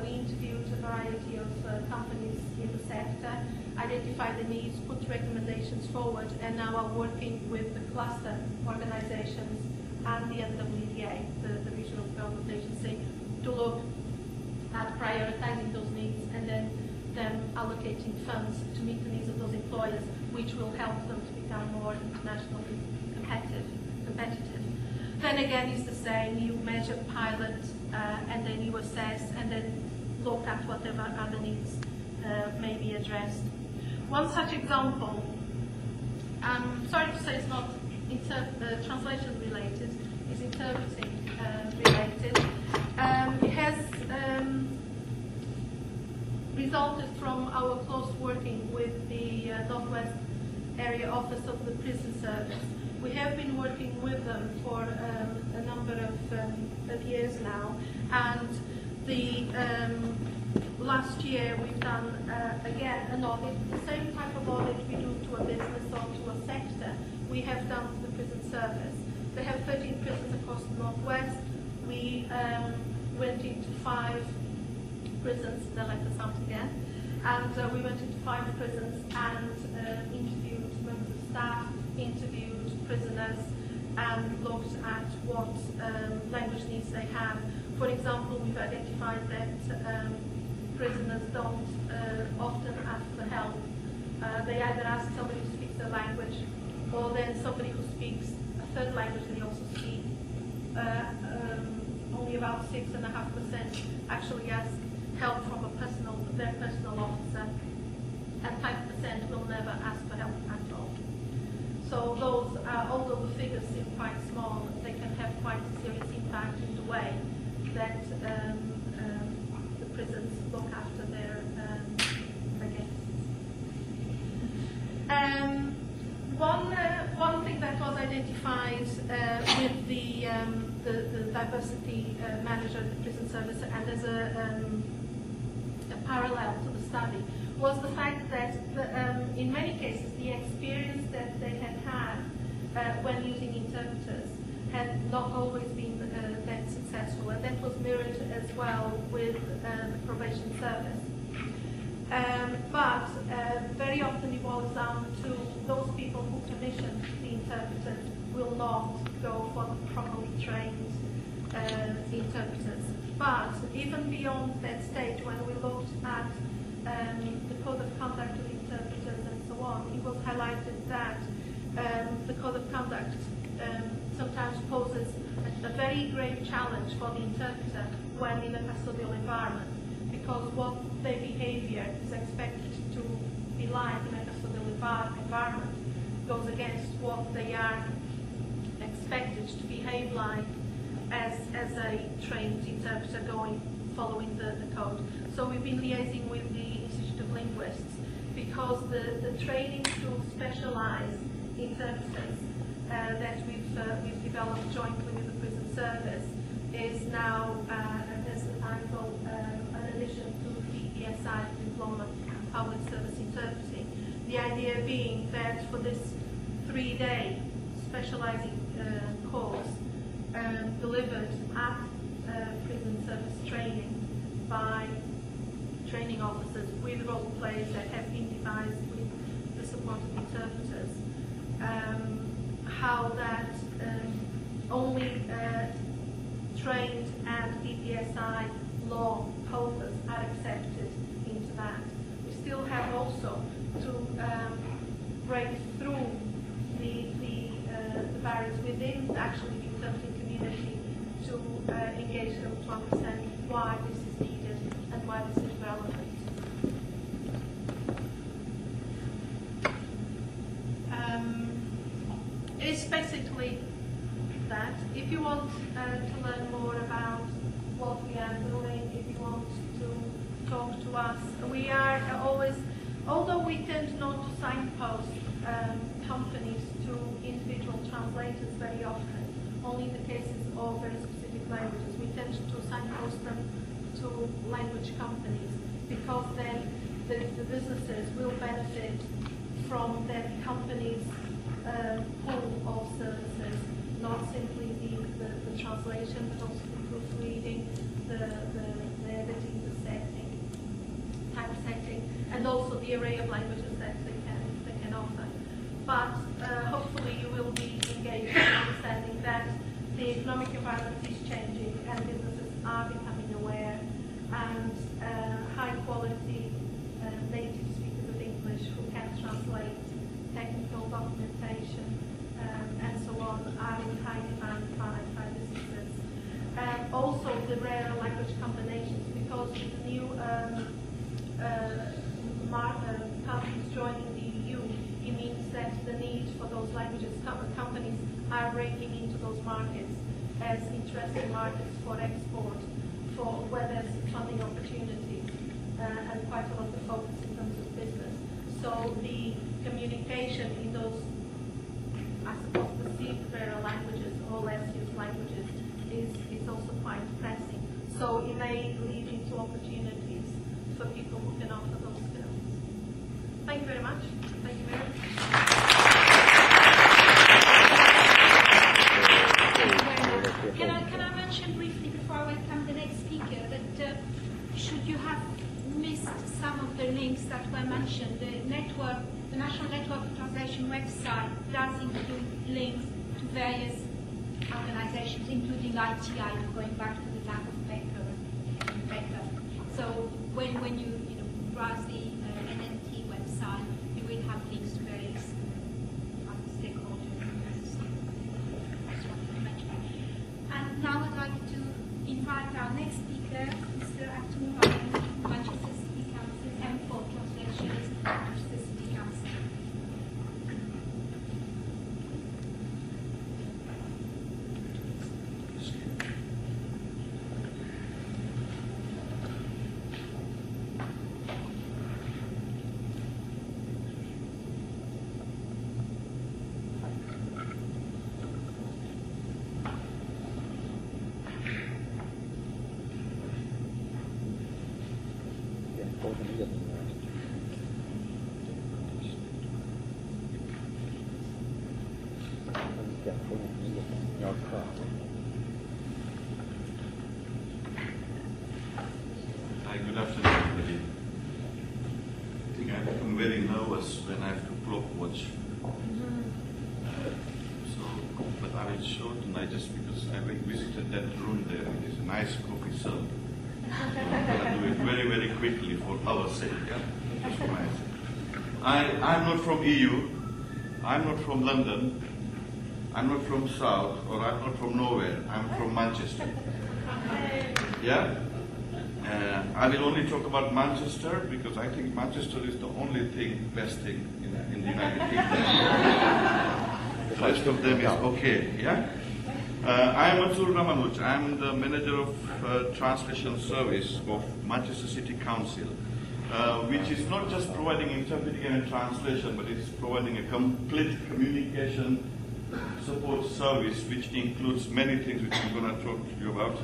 we interviewed a variety of companies in the sector, identified the needs, put recommendations forward, and now are working with the cluster organizations and the NWDA, the Regional Development Agency, to look at prioritizing those needs and then them allocating funds to meet the needs of those employers, which will help them to become more internationally competitive. Then again, is the same, you measure, pilot, and then you assess, and then look at whatever other needs may be addressed. One such example, I'm sorry to say it's not translation related, is interpreting related. It has resulted from our close working with the Northwest Area Office of the Prison Service. We have been working with them for a number of years now, and the last year we've done again an audit, the same type of audit we do to a business or to a sector, we have done to the prison service. They have 13 prisons across the Northwest. we went into 5 prisons. They let us out again, and we went into 5 prisons and interviewed members of staff, interviewed prisoners, and looked at what language needs they have. For example, we've identified that prisoners don't often ask for help. They either ask somebody who speaks their language, or then somebody who speaks a 3rd language they also speak. Only about 6.5% actually ask help from their personal officer, and 5% will never ask for help at all. So those, although the figures seem quite small, they can have quite a serious impact in the way that the prisons look after their guests. One thing that was identified with the diversity manager at the prison service, and as a parallel to the study, was the fact that in many cases the experience that they had when using interpreters had not always been that successful, and that was mirrored as well with the probation service. But very often it boils down to those people who commission the interpreters will not go for the properly trained interpreters. But even beyond that stage, when we looked at the code of conduct of interpreters and so on, it was highlighted that the code of conduct sometimes poses a very great challenge for the interpreter when in a custodial environment, because what their behaviour is expected to be like in a custodial environment goes against what they are expected to behave like as a trained interpreter following the code. So we've been liaising with the Institute of Linguists, because the training to specialise interpreters that we've developed jointly with the prison service is now as a title an addition to the ESI Diploma in Public Service Interpreting. The idea being that for this 3-day specialising course delivered at prison service training by training officers with role plays that have been devised with the support of interpreters, how that only trained and PPSI law holders are accepted into that. We still have also to break through the barriers within actually the interpreting community to engage them to understand why this is needed and why this is relevant. It's basically that. If you want to learn more about what we are doing, if you want to talk to us, we are always, although we tend not to signpost companies to individual translators very often, only in the cases of very specific languages, we tend to signpost them to language companies, because then the businesses will benefit from that company's pool of services, not simply the translation, but also the proofreading, the editing, the setting, typesetting, and also the array of languages that they can offer. But hopefully you will be engaged in understanding that the economic environment is changing and businesses are becoming aware, and high quality native speakers of English who can translate technical documentation and so on are in high demand by businesses. Also the rare language combinations, because with the new countries joining the EU, it means that the need for those languages, companies are breaking into those markets as interesting markets for export, for where there's funding opportunities and quite a lot of focus in terms of business. So the communication in those, I suppose, perceived rarer languages or less used languages is also quite pressing. So it may lead into opportunities for people who can offer those skills. Thank you very much. Thank you very much. Can I mention briefly should you have missed some of the links that were mentioned, the National Network for Translation website does include links to various organizations, including ITI, going back to the lack of paper. So when you browse the NNT website, you will have links to various other stakeholders. That's what I mentioned. And now I'd like to invite our next speaker, Mr. Atum Ryan, Manchester City Council, M4 Translations, Manchester City Council. Hi, good afternoon, everybody. I think I become very nervous when I have to clock watch. But I will show tonight just because I visited that room there. It is a nice coffee served. I'm going to do it very, very quickly for our sake, yeah? Just for my sake. I'm not from EU. I'm not from London. I'm not from South, or I'm not from nowhere. I'm from Manchester. Yeah? I will only talk about Manchester because I think Manchester is the only best thing in the United Kingdom. The rest of them is okay, yeah? I am Atul Ramanuj. I am the manager of translation service of Manchester City Council, which is not just providing interpreting and translation, but it is providing a complete communication support service, which includes many things which I'm going to talk to you about.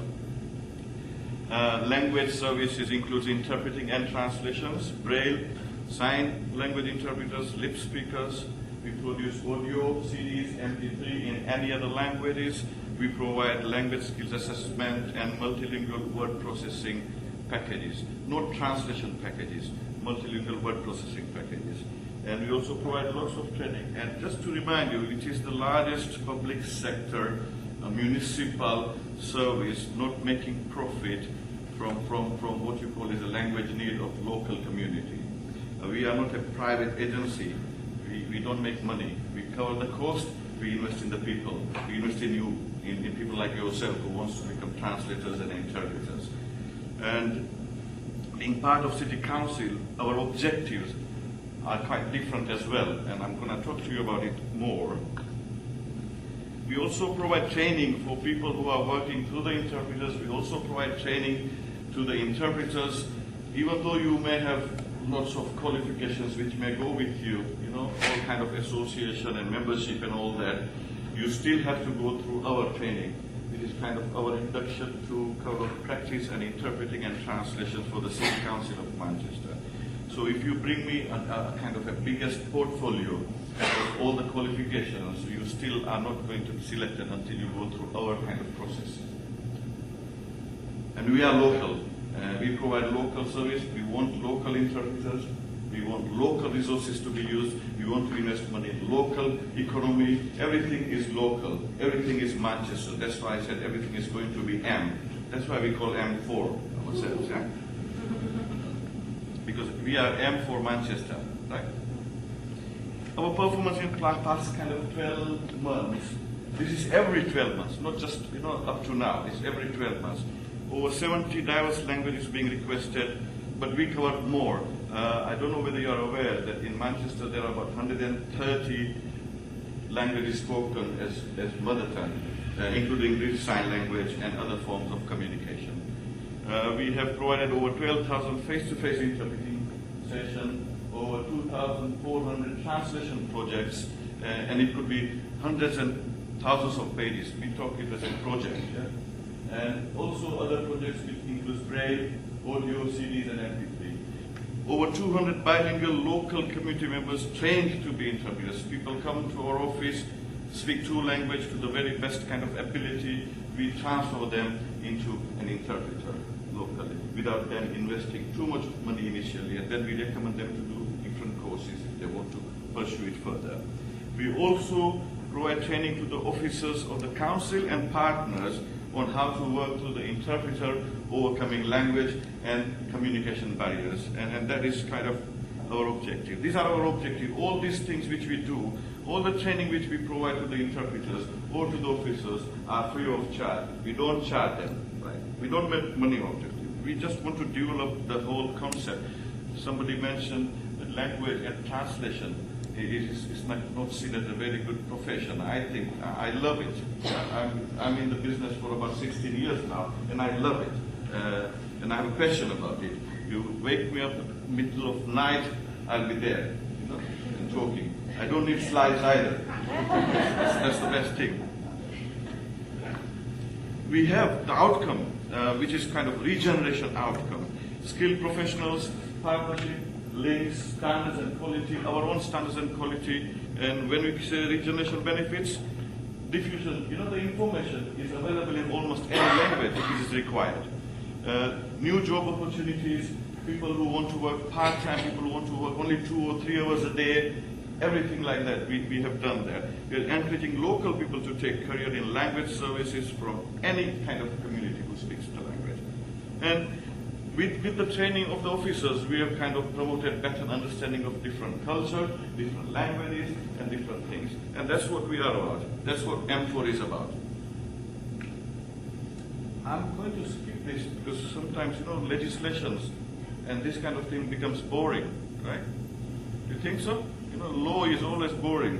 Language services includes interpreting and translations, Braille, sign language interpreters, lip speakers. We produce audio, CDs, MP3 in any other languages. We provide language skills assessment and multilingual word processing packages, not translation packages, multilingual word processing packages. And we also provide lots of training. And just to remind you, it is the largest public sector municipal service not making profit from what you call is a language need of local community. We are not a private agency. We don't make money. We cover the cost. We invest in the people. We invest in you, in people like yourself who wants to become translators and interpreters. And being part of City Council, our objectives are quite different as well, and I'm going to talk to you about it more. We also provide training for people who are working through the interpreters. We also provide training to the interpreters, even though you may have lots of qualifications which may go with you, all kind of association and membership and all that, you still have to go through our training. It is kind of our induction to cover practice and interpreting and translation for the City Council of Manchester. So if you bring me a kind of a biggest portfolio of all the qualifications, you still are not going to be selected until you go through our kind of process. And we are local. We provide local service. We want local interpreters. We want local resources to be used. We want to invest money in local economy. Everything is local. Everything is Manchester. That's why I said everything is going to be M. That's why we call M4 ourselves, yeah? Because we are M for Manchester, right? Our performance in past kind of 12 months, this is every 12 months, not just up to now, it's every 12 months. Over 70 diverse languages being requested, but we cover more. I don't know whether you are aware that in Manchester there are about 130 languages spoken as mother tongue, including British Sign Language and other forms of communication. We have provided over 12,000 face-to-face interpreting sessions, over 2,400 translation projects, and it could be hundreds and thousands of pages. We talk it as a project, yeah? And also other projects which include Braille, audio, CDs, and MP3. Over 200 bilingual local community members trained to be interpreters. People come to our office, speak two languages to the very best kind of ability. We transfer them into an interpreter locally without them investing too much money initially, and then we recommend them to do different courses if they want to pursue it further. We also provide training to the officers of the council and partners on how to work through the interpreter, overcoming language and communication barriers, and that is kind of our objective. These are our objectives. All these things which we do, all the training which we provide to the interpreters or to the officers are free of charge. We don't charge them, right? We don't make money out of it. We just want to develop the whole concept. Somebody mentioned that language and translation is not seen as a very good profession. I think I love it. I'm in the business for about 16 years now, and I love it. And I have a passion about it. You wake me up in the middle of night, I'll be there, and talking. I don't need slides either. That's the best thing. We have the outcome, which is kind of regeneration outcome. Skilled professionals, partnership, links, standards and quality, our own standards and quality. And when we say regeneration benefits, diffusion, the information is available in almost any language if it is required. New job opportunities, people who want to work part-time, people who want to work only 2 or 3 hours a day, everything like that we have done there. We are encouraging local people to take career in language services from any kind of community who speaks the language. And with the training of the officers, we have kind of promoted better understanding of different culture, different languages, and different things. And that's what we are about. That's what M4 is about. I'm going to skip this because sometimes, legislations and this kind of thing becomes boring, right? You think so? Law is always boring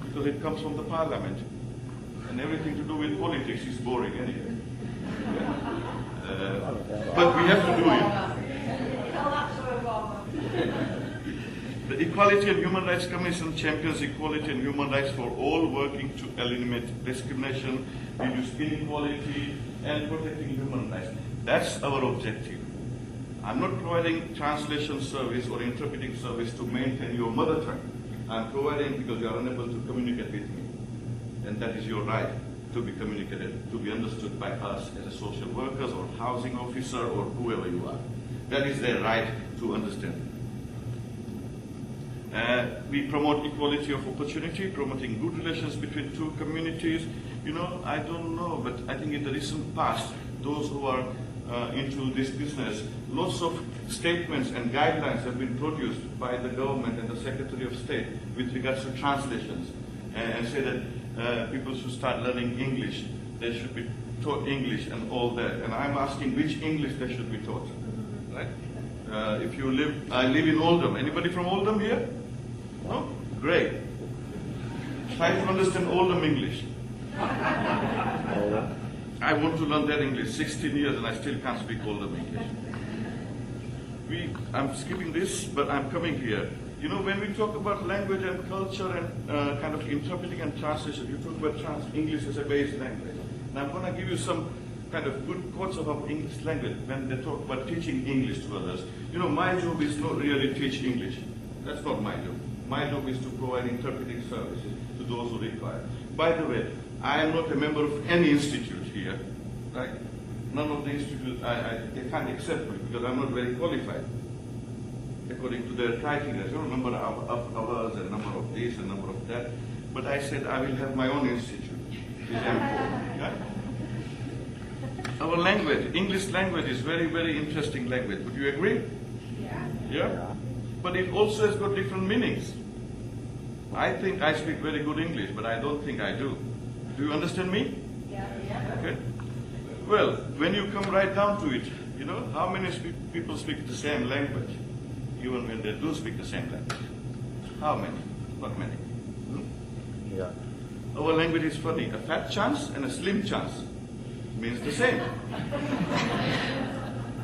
because it comes from the parliament. And everything to do with politics is boring anyway. But we have to do it. The Equality and Human Rights Commission champions equality and human rights for all, working to eliminate discrimination, reduce inequality, and protecting human rights. That's our objective. I'm not providing translation service or interpreting service to maintain your mother tongue. I'm providing because you are unable to communicate with me. And that is your right to be communicated, to be understood by us as a social workers or housing officer or whoever you are. That is their right to understand. We promote equality of opportunity, promoting good relations between two communities. I don't know, but I think in the recent past, those who are into this business, lots of statements and guidelines have been produced by the government and the Secretary of State with regards to translations, and say that people should start learning English. They should be taught English and all that. And I'm asking which English they should be taught, right? I live in Oldham. Anybody from Oldham here? No? Great. Try to understand Oldham English. I want to learn that English. 16 years and I still can't speak Oldham English. I'm skipping this, but I'm coming here. When we talk about language and culture and kind of interpreting and translation, you talk about English as a base language. And I'm going to give you some kind of good quotes about English language when they talk about teaching English to others. My job is not really teach English. That's not my job. My job is to provide interpreting services to those who require. By the way, I am not a member of any institute here, right? None of the institutes, they can't accept me because I'm not very qualified according to their criteria. Number of hours and number of this and number of that. But I said I will have my own institute, this M4. Yeah? Our language, English language is very, very interesting language. Would you agree? Yeah? But it also has got different meanings. I think I speak very good English, but I don't think I do. Do you understand me? Yeah. Okay. Well, when you come right down to it, how many people speak the same language, even when they do speak the same language? How many? Not many. Yeah. Our language is funny. A fat chance and a slim chance means the same.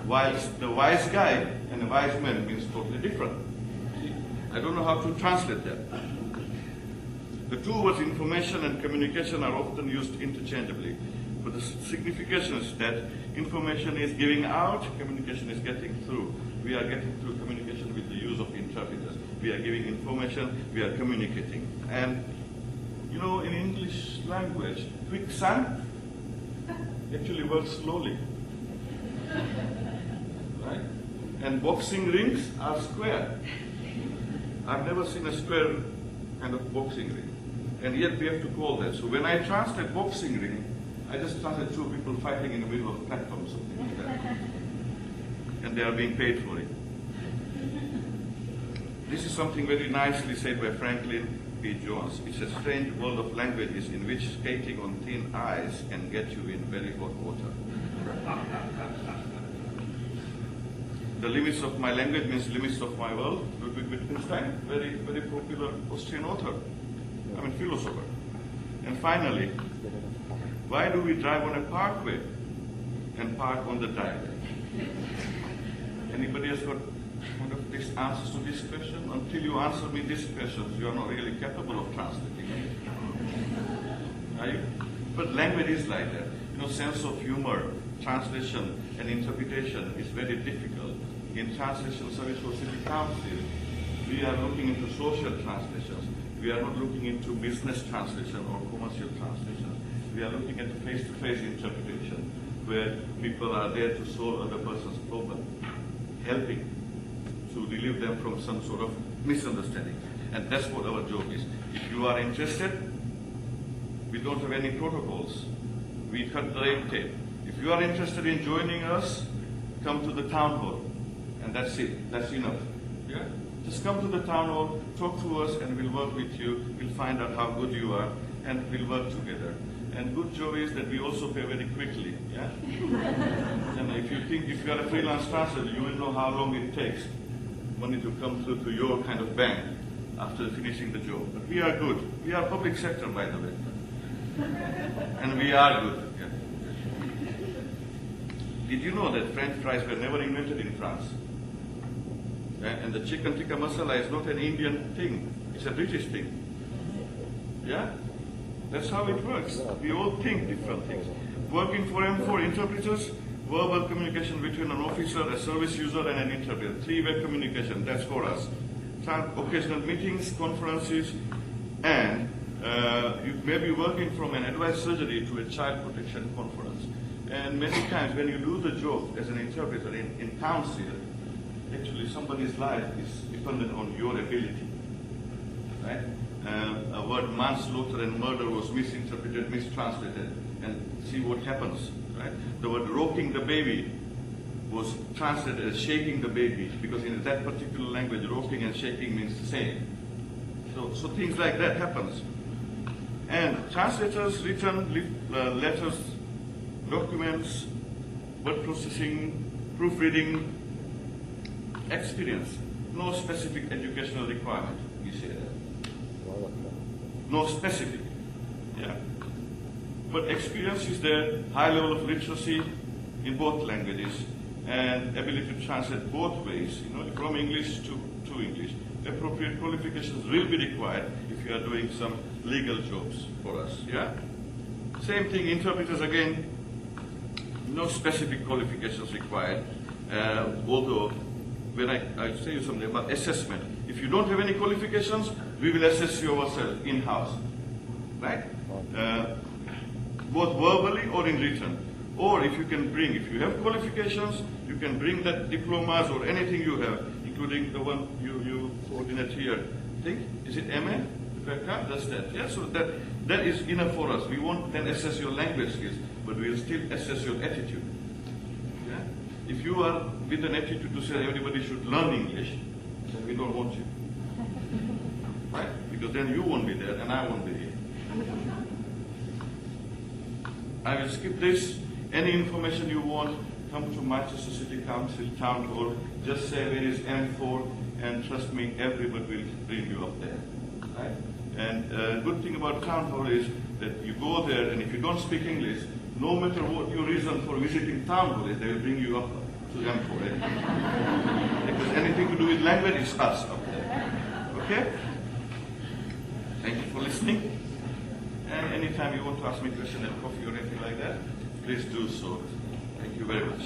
Whilst the wise guy and a wise man means totally different. I don't know how to translate that. The two words information and communication are often used interchangeably, but the signification is that information is giving out, communication is getting through. We are getting through communication with the use of interpreters. We are giving information, we are communicating. And in English language, quicksand actually works slowly. And boxing rings are square. I've never seen a square kind of boxing ring. And yet we have to call that. So when I translate boxing ring, I just translate two people fighting in the middle of a platform, something like that. And they are being paid for it. This is something very nicely said by Franklin P. Jones. It's a strange world of languages in which skating on thin ice can get you in very hot water. The limits of my language means limits of my world. Ludwig Wittgenstein, very, very popular Austrian author, philosopher. And finally, why do we drive on a parkway and park on the driveway? Anybody has got kind of these answers to this question? Until you answer me these questions, you are not really capable of translating it. Are you? But language is like that. Sense of humor, translation, and interpretation is very difficult. In Translation Service for City Council, we are looking into social translations. We are not looking into business translation or commercial translation. We are looking at face-to-face interpretation, where people are there to solve other person's problem, helping to relieve them from some sort of misunderstanding. And that's what our job is. If you are interested, we don't have any protocols. We cut the red tape. If you are interested in joining us, come to the town hall. And that's it. That's enough. Yeah? Just come to the town hall, talk to us, and we'll work with you. We'll find out how good you are, and we'll work together. And good job is that we also pay very quickly. Yeah? And if you are a freelance translator, you will know how long it takes money to come through to your kind of bank after finishing the job. But we are good. We are public sector, by the way. And we are good. Yeah. Did you know that French fries were never invented in France? And the chicken tikka masala is not an Indian thing. It's a British thing. Yeah? That's how it works. We all think different things. Working for M4 interpreters, verbal communication between an officer, a service user, and an interpreter. Three-way communication, that's for us. Occasional meetings, conferences, and you may be working from an advanced surgery to a child protection conference. And many times when you do the job as an interpreter in council, actually somebody's life is dependent on your ability. Right? A word manslaughter and murder was misinterpreted, mistranslated, and see what happens. Right? The word rocking the baby was translated as shaking the baby, because in that particular language, rocking and shaking means the same. So things like that happens. And translators return letters, documents, word processing, proofreading, experience. No specific educational requirement, we say that. No specific. Yeah. But experience is there, high level of literacy in both languages, and ability to translate both ways, from English to English. Appropriate qualifications will be required if you are doing some legal jobs for us. Yeah? Same thing, interpreters again, no specific qualifications required, although when I say you something about assessment, if you don't have any qualifications, we will assess you ourselves in-house, right? Both verbally or in written. Or if you have qualifications, you can bring that diplomas or anything you have, including the one you coordinate here. Is it MA? Does that? Yeah, so that is enough for us. We won't then assess your language skills, but we'll still assess your attitude. Yeah? If you are with an attitude to say everybody should learn English, then we don't want you. Right? Because then you won't be there and I won't be here. I will skip this. Any information you want, come to Manchester City Council Town Hall. Just say where is M4, and trust me, everybody will bring you up there. Right? And good thing about Town Hall is that you go there, and if you don't speak English, no matter what your reason for visiting Town Hall is, they will bring you up to M4. Right? Because anything to do with language is us up there. Okay? Thank you for listening. And anytime you want to ask me a question at coffee or anything like that, please do so. Thank you very much.